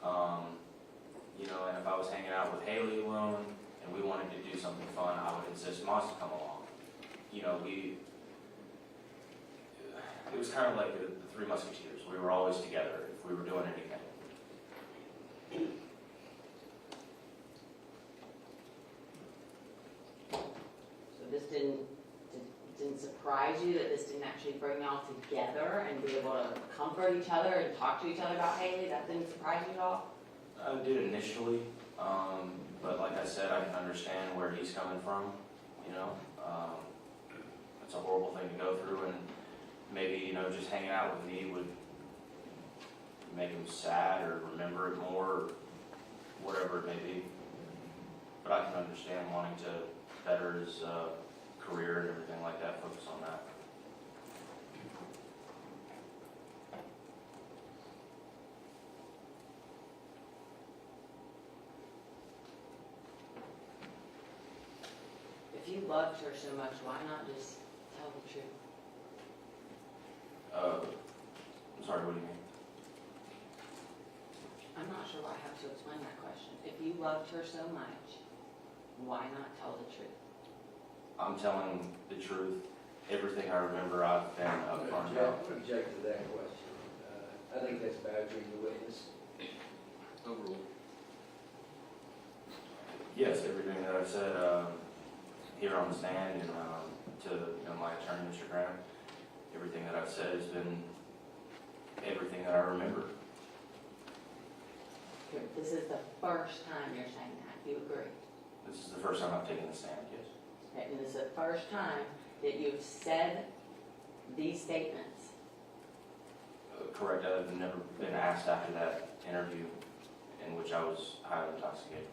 And if I was hanging out with Haley alone and we wanted to do something fun, I would insist Mazda come along. It was kind of like the Three Musketeers. We were always together if we were doing anything. So this didn't surprise you that this didn't actually bring y'all together and be able to comfort each other and talk to each other about Haley? That didn't surprise you at all? I did initially, but like I said, I can understand where he's coming from. It's a horrible thing to go through, and maybe just hanging out with me would make him sad or remember it more, or whatever it may be. But I can understand wanting to better his career and everything like that, focus on that. If you loved her so much, why not just tell the truth? I'm sorry, what do you mean? I'm not sure why I have to explain that question. If you loved her so much, why not tell the truth? I'm telling the truth. Everything I remember, I've been upfront about. I object to that question. I think that's badgering the witness. Overruled. Yes, everything that I've said here on the stand and to my attorney, Mr. Graham, everything that I've said has been everything that I remember. This is the first time you're saying that. Do you agree? This is the first time I've taken the stand, yes. Okay, and this is the first time that you've said these statements. Correct. I've never been asked after that interview in which I was highly intoxicated.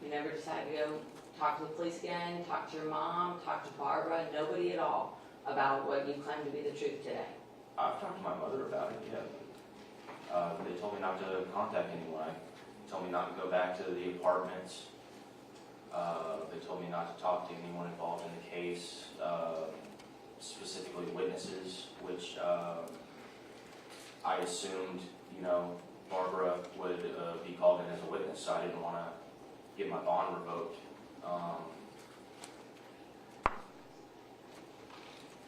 You never decided to go talk to the police again, talk to your mom, talk to Barbara, nobody at all about what you claim to be the truth today? I've talked to my mother about it, yeah. They told me not to contact anyone. They told me not to go back to the apartments. They told me not to talk to anyone involved in the case, specifically witnesses, which I assumed, Barbara would be called in as a witness, so I didn't want to get my bond revoked.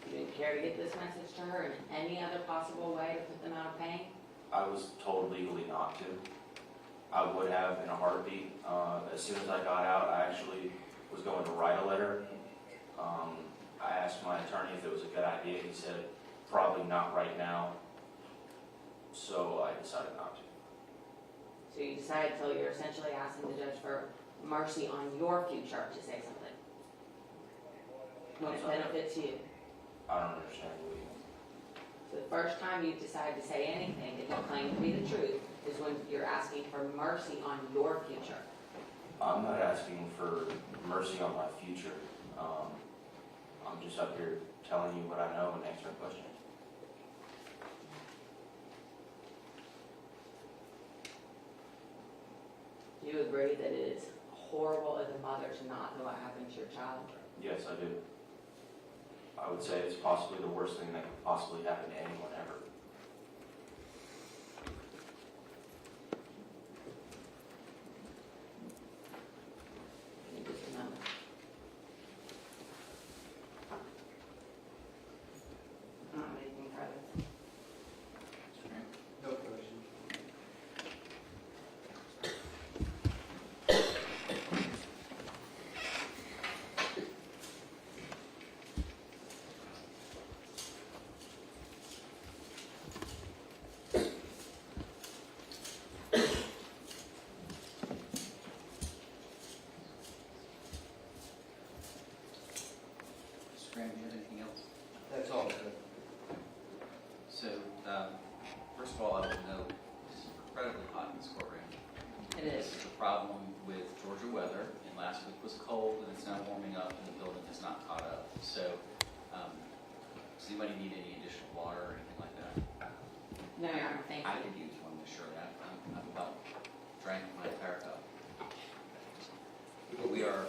You didn't care to get this message to her in any other possible way to put them out of pain? I was told legally not to. I would have in a heartbeat. As soon as I got out, I actually was going to write a letter. I asked my attorney if it was a good idea. He said, probably not right now. So I decided not to. So you decided, so you're essentially asking the judge for mercy on your future to say something when it benefits you. I don't understand what you mean. So the first time you decide to say anything that you claim to be the truth is when you're asking for mercy on your future. I'm not asking for mercy on my future. I'm just up here telling you what I know and answering questions. Do you agree that it is horrible as a mother to not know what happened to your child? Yes, I do. I would say it's possibly the worst thing that could possibly happen to anyone ever. Just remember. Not making further. No question. Mr. Graham, do you have anything else? That's all, sir. So, first of all, I would note it's incredibly hot in this courtroom. It This is. is a problem with Georgia weather, and last week was cold, and it's now warming up, and the building has not caught up. So, does anybody need any additional water or anything like that? No, Your Honor, thank I you. could use one to assure that. I'm about drank my entire cup. But we are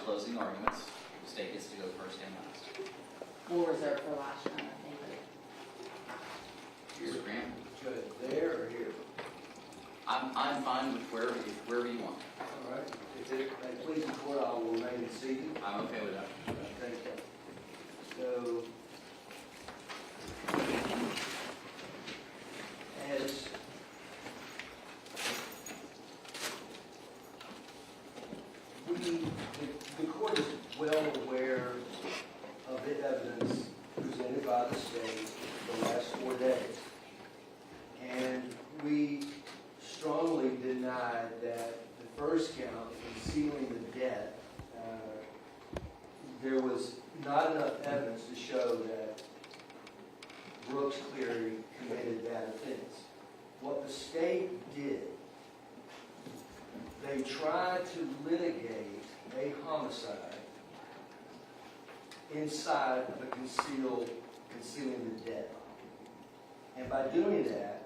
closing arguments. The state gets to go first and last. We'll reserve for last, Your Honor, thank you. Mr. Graham, Judge, there or here? I'm fine with wherever you want. All right. If it may please the court, I will remain seated. I'm okay with that. Thank you. So, as the court is well aware of the evidence presented by the state the last 4 days. And we strongly deny that the first count, concealing the debt, there was not enough evidence to show that Brooks Cleary committed that offense. What the state did, they tried to litigate a homicide inside of a concealing the debt. And by doing that,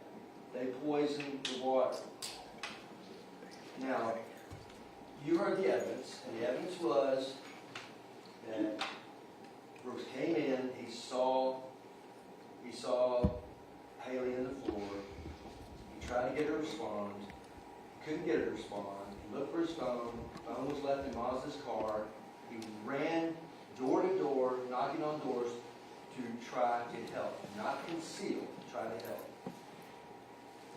they poisoned the water. Now, you heard the evidence, and the evidence was that Brooks came in, he saw Haley in the floor, he tried to get her to respond, he couldn't get her to respond, he looked for his phone was left in Mazda's car, he ran door to door, knocking on doors to try to help, not conceal, try to help.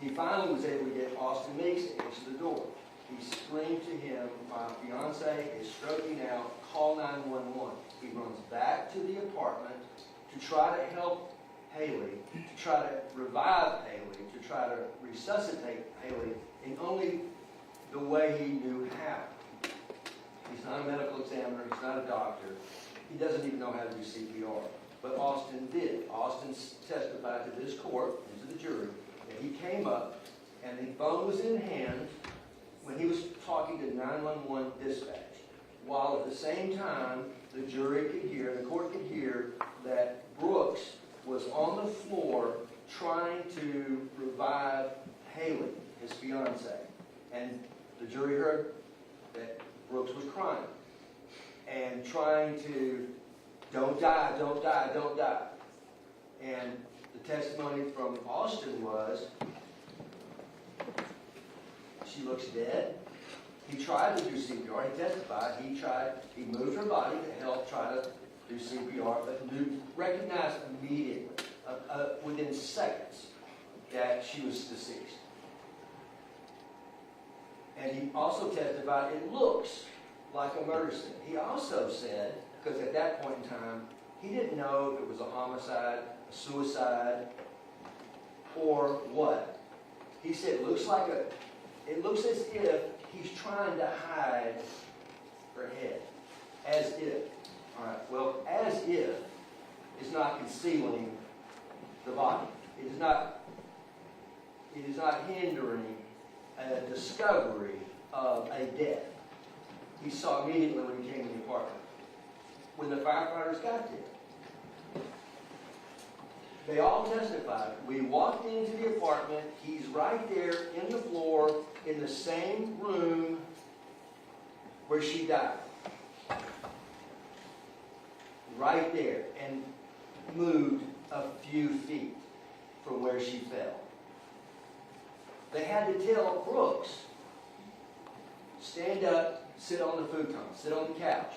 He finally was able to get Austin Meeks to answer the door. He screamed to him, my fiance is stroking out, call 911. He runs back to the apartment to try to help Haley, to try to revive Haley, to try to resuscitate Haley in only the way he knew how. He's not a medical examiner, he's not a doctor, he doesn't even know how to do CPR. But Austin did. Austin testified to this court and to the jury that he came up and the phone was in hand when he was talking to 911 dispatch, while at the same time the jury could hear, the court could hear that Brooks was on the floor trying to revive Haley, his fiance. And the jury heard that Brooks was crying and trying to, don't die, don't die, don't die. And the testimony from Austin was, she looks dead. He tried to do CPR. He testified. He moved her body to help try to do CPR, but recognized immediately, within seconds, that she was deceased. And he also testified, it looks like a murder scene. He also said, because at that point in time, he didn't know if it was a homicide, a suicide, or what. He said, it looks as if he's trying to hide her head. As if. All right, well, as if is not concealing the body. It is not hindering a discovery of a death. He saw immediately when he came to the apartment. When the firefighters got there, they all testified. We walked into the apartment. He's right there in the floor in the same room where she died. right there and moved a few feet from where she fell. They had to tell Brooks, stand up, sit on the futon, sit on the couch.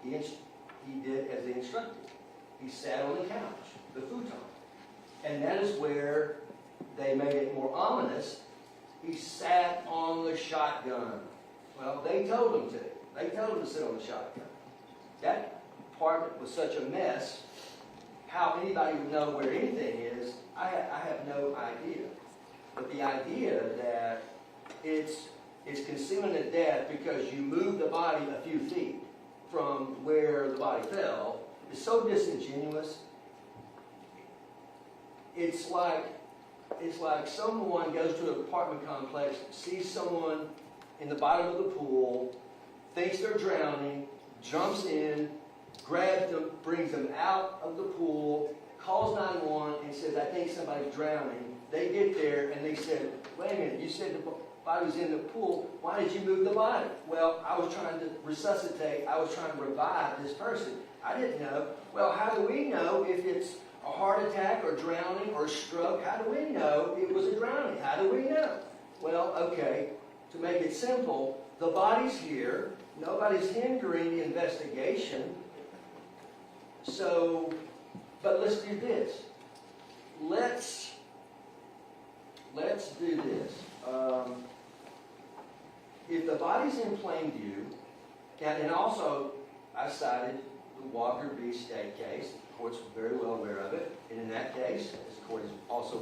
He did as they instructed. He sat on the couch, the futon. And that is where they made it more ominous. He sat on the shotgun. Well, they told him to. They told him to sit on the shotgun. That apartment was such a mess. How anybody would know where anything is, I have no idea. But the idea that it's concealing a death because you move the body a few feet from where the body fell is so disingenuous. It's like someone goes to an apartment complex, sees someone in the bottom of the pool, thinks they're drowning, jumps in, grabs them, brings them out of the pool, calls 911 and says, I think somebody's drowning. They get there and they said, wait a minute, you said the body was in the pool. Why did you move the body? Well, I was trying to resuscitate. I was trying to revive this person. I didn't know. Well, how do we know if it's a heart attack or drowning or stroke? How do we know it was a drowning? How do we know? Well, okay, to make it simple, the body's here. Nobody's hindering the investigation. So, but let's do this. Let's do this. If the body's in plain view, and also I cited the Walker v. State case, the court's very well aware of it, and in that case, as the court is also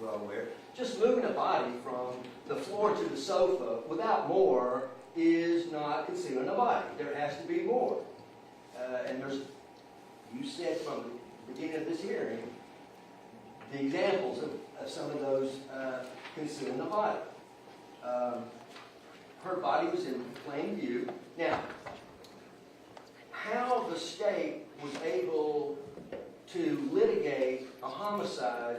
well aware, just moving a body from the floor to the sofa without more is not concealing a body. There has to be more. And you said from the beginning of this hearing, the examples of some of those concealing the body. Her body was in plain view. Now, how the state was able to litigate a homicide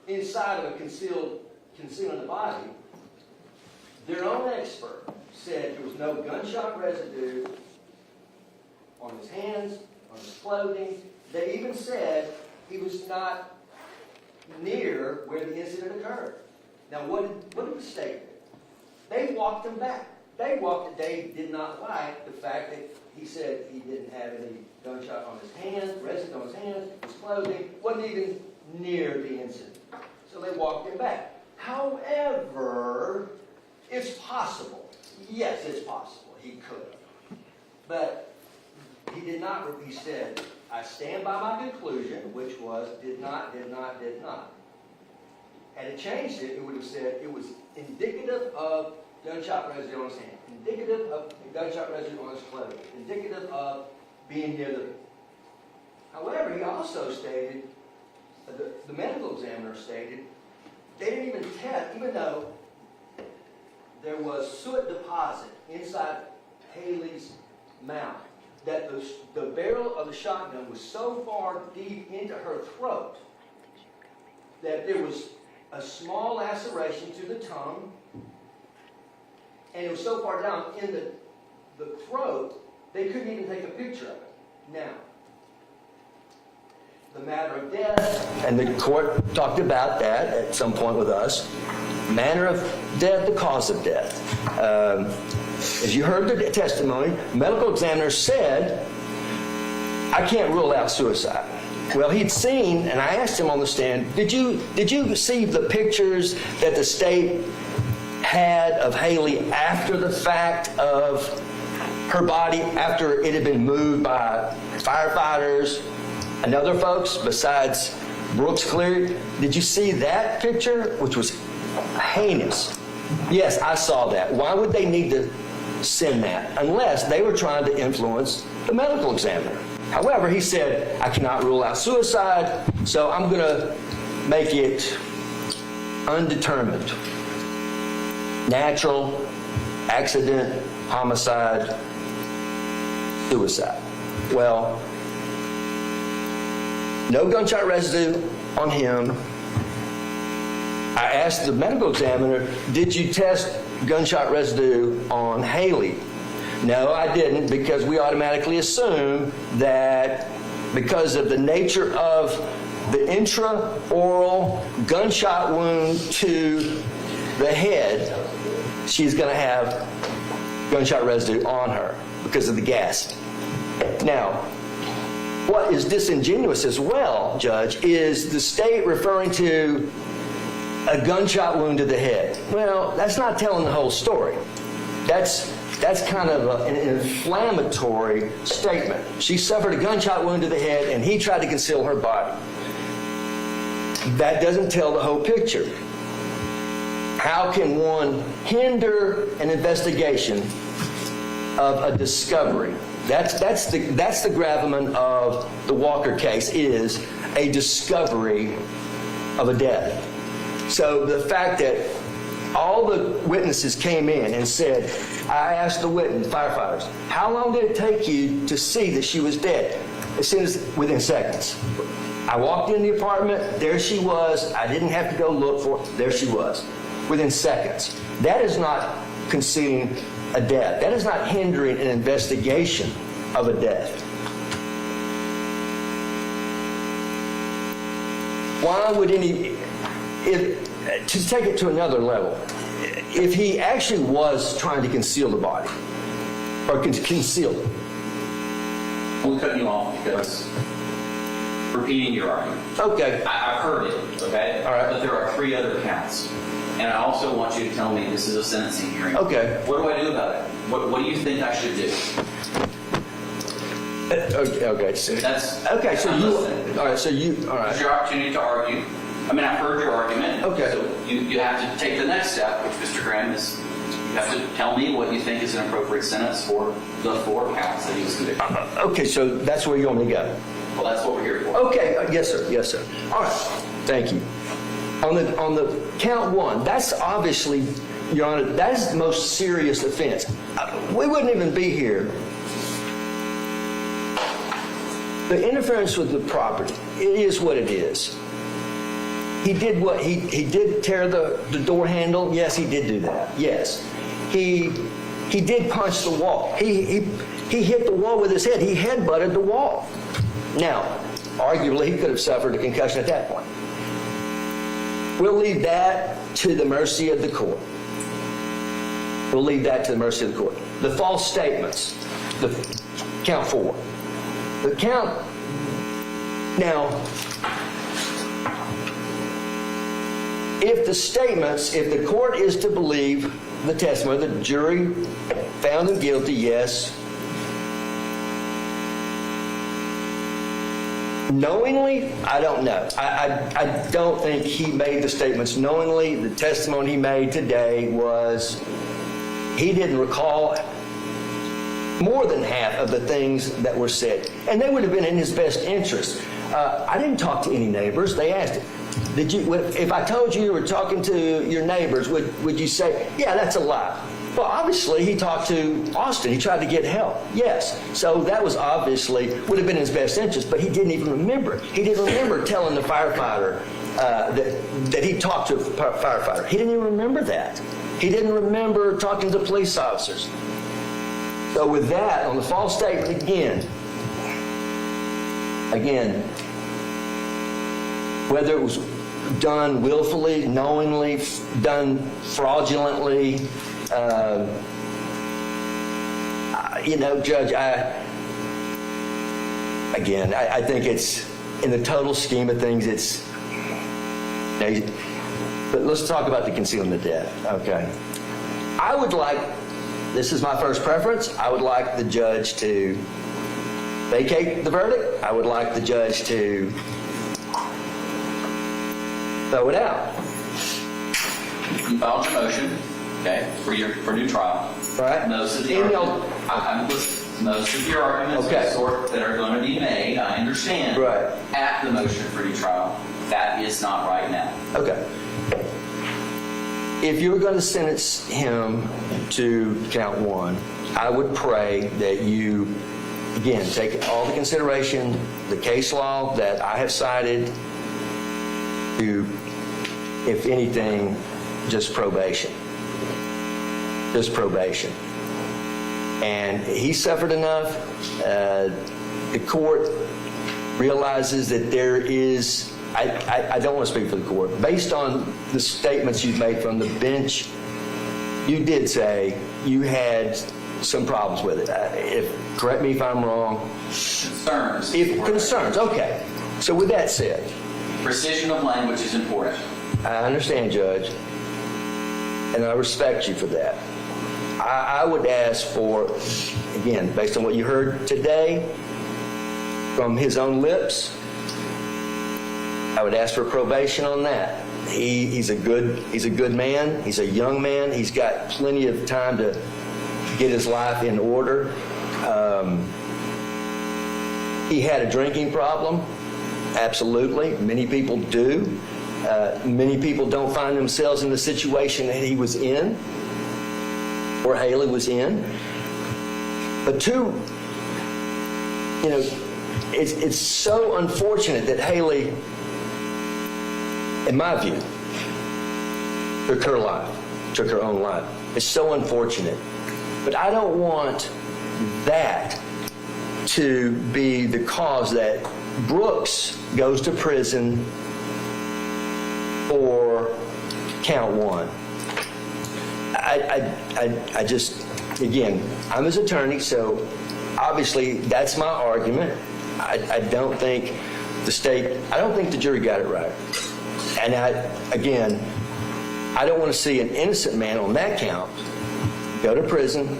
inside of a concealing the body, their own expert said there was no gunshot residue on his hands, on his clothing. They even said he was not near where the incident occurred. Now, what did the state do? They walked him back. They did not like the fact that he said he didn't have any gunshot on his hands, residue on his hands, his clothing, wasn't even near the incident. So they walked him back. However, it's possible. Yes, it's possible. He could have. But he did not. He said, I stand by my conclusion, which was did not. Had it changed it, it would have said it was indicative of gunshot residue on his hand, indicative of gunshot residue on his clothing, indicative of being near the... However, he also stated, the medical examiner stated, they didn't even test, even though there was soot deposit inside Haley's mouth, that the barrel of the shotgun was so far deep into her throat that there was a small laceration to the tongue, and it was so far down in the throat, they couldn't even take a picture of it. Now, the matter of death, and the court talked about that at some point with us, manner of death, the cause of death. As you heard the testimony, the medical examiner said, I can't rule out suicide. Well, he'd seen, and I asked him on the stand, did you see the pictures that the state had of Haley after the fact of her body, after it had been moved by firefighters and other folks besides Brooks Cleary? Did you see that picture, which was heinous? Yes, I saw that. Why would they need to send that unless they were trying to influence the medical examiner? However, he said, I cannot rule out suicide, so I'm going to make it undetermined. Natural, accident, homicide, suicide. Well, no gunshot residue on him. I asked the medical examiner, did you test gunshot residue on Haley? No, I didn't, because we automatically assume that because of the nature of the intraoral gunshot wound to the head, she's going to have gunshot residue on her because of the gas. Now, what is disingenuous as well, Judge, is the state referring to a gunshot wound to the head. Well, that's not telling the whole story. That's kind of an inflammatory statement. She suffered a gunshot wound to the head, and he tried to conceal her body. That doesn't tell the whole picture. How can one hinder an investigation of a discovery? That's the gravamen of the Walker case, is a discovery of a death. So the fact that all the witnesses came in and said, I asked the firefighters, how long did it take you to see that she was dead? As soon as, within seconds. I walked in the apartment, there she was. I didn't have to go look for her. There she was, within seconds. That is not concealing a death. That is not hindering an investigation of a death. Why would to take it to another level, if he actually was trying to conceal the body, or conceal it? We'll cut you off because repeating your argument. Okay. I've heard it, okay? All right. But there are 3 other counts. And I also want you to tell me this is a sentencing hearing. Okay. What do I do about it? What do you think I should do? Okay. So, I'm listening. all right. So you, all right. It's your opportunity to argue. I mean, I've heard your argument. Okay. So you have to take the next step, which Mr. Graham is, you have to tell me what you think is an appropriate sentence for the 4 counts that he was convicted of. Okay, so that's where you want me to go. Well, that's what we're here for. Okay, yes, sir. Yes, sir. All right. Thank you. On the count 1, that's obviously, Your Honor, that is the most serious offense. We wouldn't even be here. The interference with the property, it is what it is. He did what? He did tear the door handle. Yes, he did do that. Yes. He did punch the wall. He hit the wall with his head. He headbutted the wall. Now, arguably, he could have suffered a concussion at that point. We'll leave that to the mercy of the court. We'll leave that to the mercy of the court. The false statements, the count 4. The count, now, if the court is to believe the testimony, the jury found him guilty, yes. Knowingly, I don't know. I don't think he made the statements knowingly. The testimony he made today was he didn't recall more than half of the things that were said. And they would have been in his best interest. I didn't talk to any neighbors. They asked him, if I told you were talking to your neighbors, would you say, yeah, that's a lie? Well, obviously, he talked to Austin. He tried to get help. Yes. So that was obviously, would have been in his best interest, but he didn't even remember. He didn't remember telling the firefighter that he talked to a firefighter. He didn't even remember that. He didn't remember talking to police officers. So with that, on the false statement again, whether it was done willfully, knowingly, done fraudulently, Judge, I think it's, in the total scheme of things, it's, but let's talk about the concealing the death, okay? I would like, this is my first preference, I would like the judge to vacate the verdict. I would like the judge to throw it out. You filed your motion, okay, for new trial. Right. Most of the arguments Okay. of the sort that are going to be made, I understand. Right. At the motion for new trial, that is not right now. Okay. If you were going to sentence him to count 1, I would pray that you, again, take all the consideration, the case law that I have cited, to, if anything, just probation. Just probation. And he suffered enough. The court realizes that there is, I don't want to speak for the court. Based on the statements you've made from the bench, you did say you had some problems with it. Correct me if I'm wrong. Concerns. Concerns, okay. So with that said. Precision of language is important. I understand, Judge, and I respect you for that. I would ask for, again, based on what you heard today from his own lips, I would ask for probation on that. He's a good man. He's a young man. He's got plenty of time to get his life in order. He had a drinking problem. Absolutely. Many people do. Many people don't find themselves in the situation that he was in, or Haley was in. But it's so unfortunate that Haley, in my view, took her own life. It's so unfortunate. But I don't want that to be the cause that Brooks goes to prison for count one. I just, again, I'm his attorney, so obviously that's my argument. I don't think the jury got it right. And I don't want to see an innocent man on that count go to prison,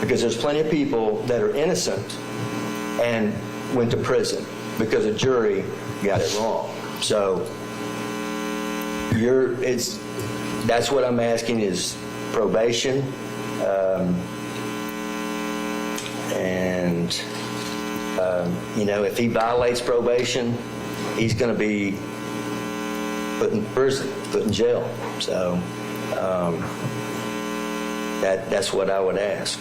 because there's plenty of people that are innocent and went to prison because a jury got it wrong. So that's what I'm asking is probation, if he violates probation, he's going to be put in prison, put in jail. So that's what I would ask.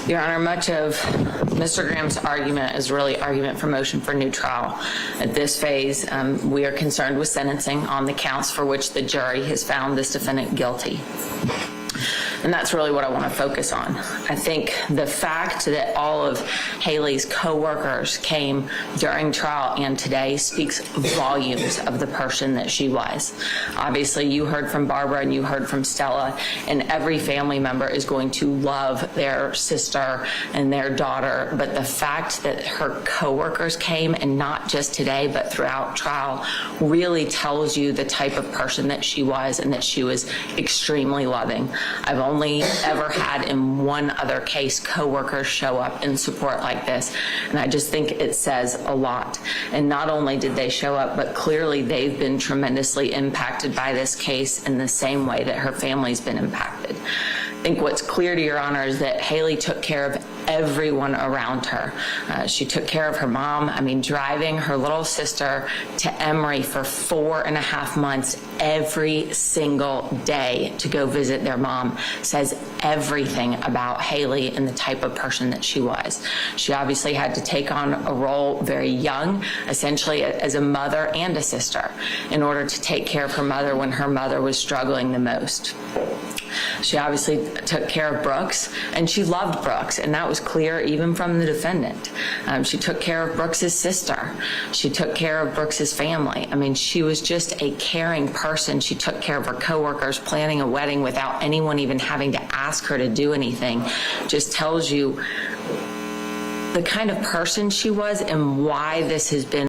Your Honor, much of Mr. Graham's argument is really argument for motion for new trial. At this phase, we are concerned with sentencing on the counts for which the jury has found this defendant guilty. And that's really what I want to focus on. I think the fact that all of Haley's co-workers came during trial and today speaks volumes of the person that she was. Obviously, you heard from Barbara and you heard from Stella, and every family member is going to love their sister and their daughter. But the fact that her co-workers came, and not just today, but throughout trial, really tells you the type of person that she was, and that she was extremely loving. I've only ever had in one other case co-workers show up in support like this, and I just think it says a lot. And not only did they show up, but clearly they've been tremendously impacted by this case in the same way that her family's been impacted. I think what's clear to Your Honor is that Haley took care of everyone around her. She took care of her mom. Driving her little sister to Emory for 4.5 months every single day to go visit their mom says everything about Haley and the type of person that she was. She obviously had to take on a role very young, essentially as a mother and a sister, in order to take care of her mother when her mother was struggling the most. She obviously took care of Brooks, and she loved Brooks, and that was clear even from the defendant. She took care of Brooks's sister. She took care of Brooks's family. She was just a caring person. She took care of her coworkers, planning a wedding without anyone even having to ask her to do anything. Just tells you the kind of person she was and why this has been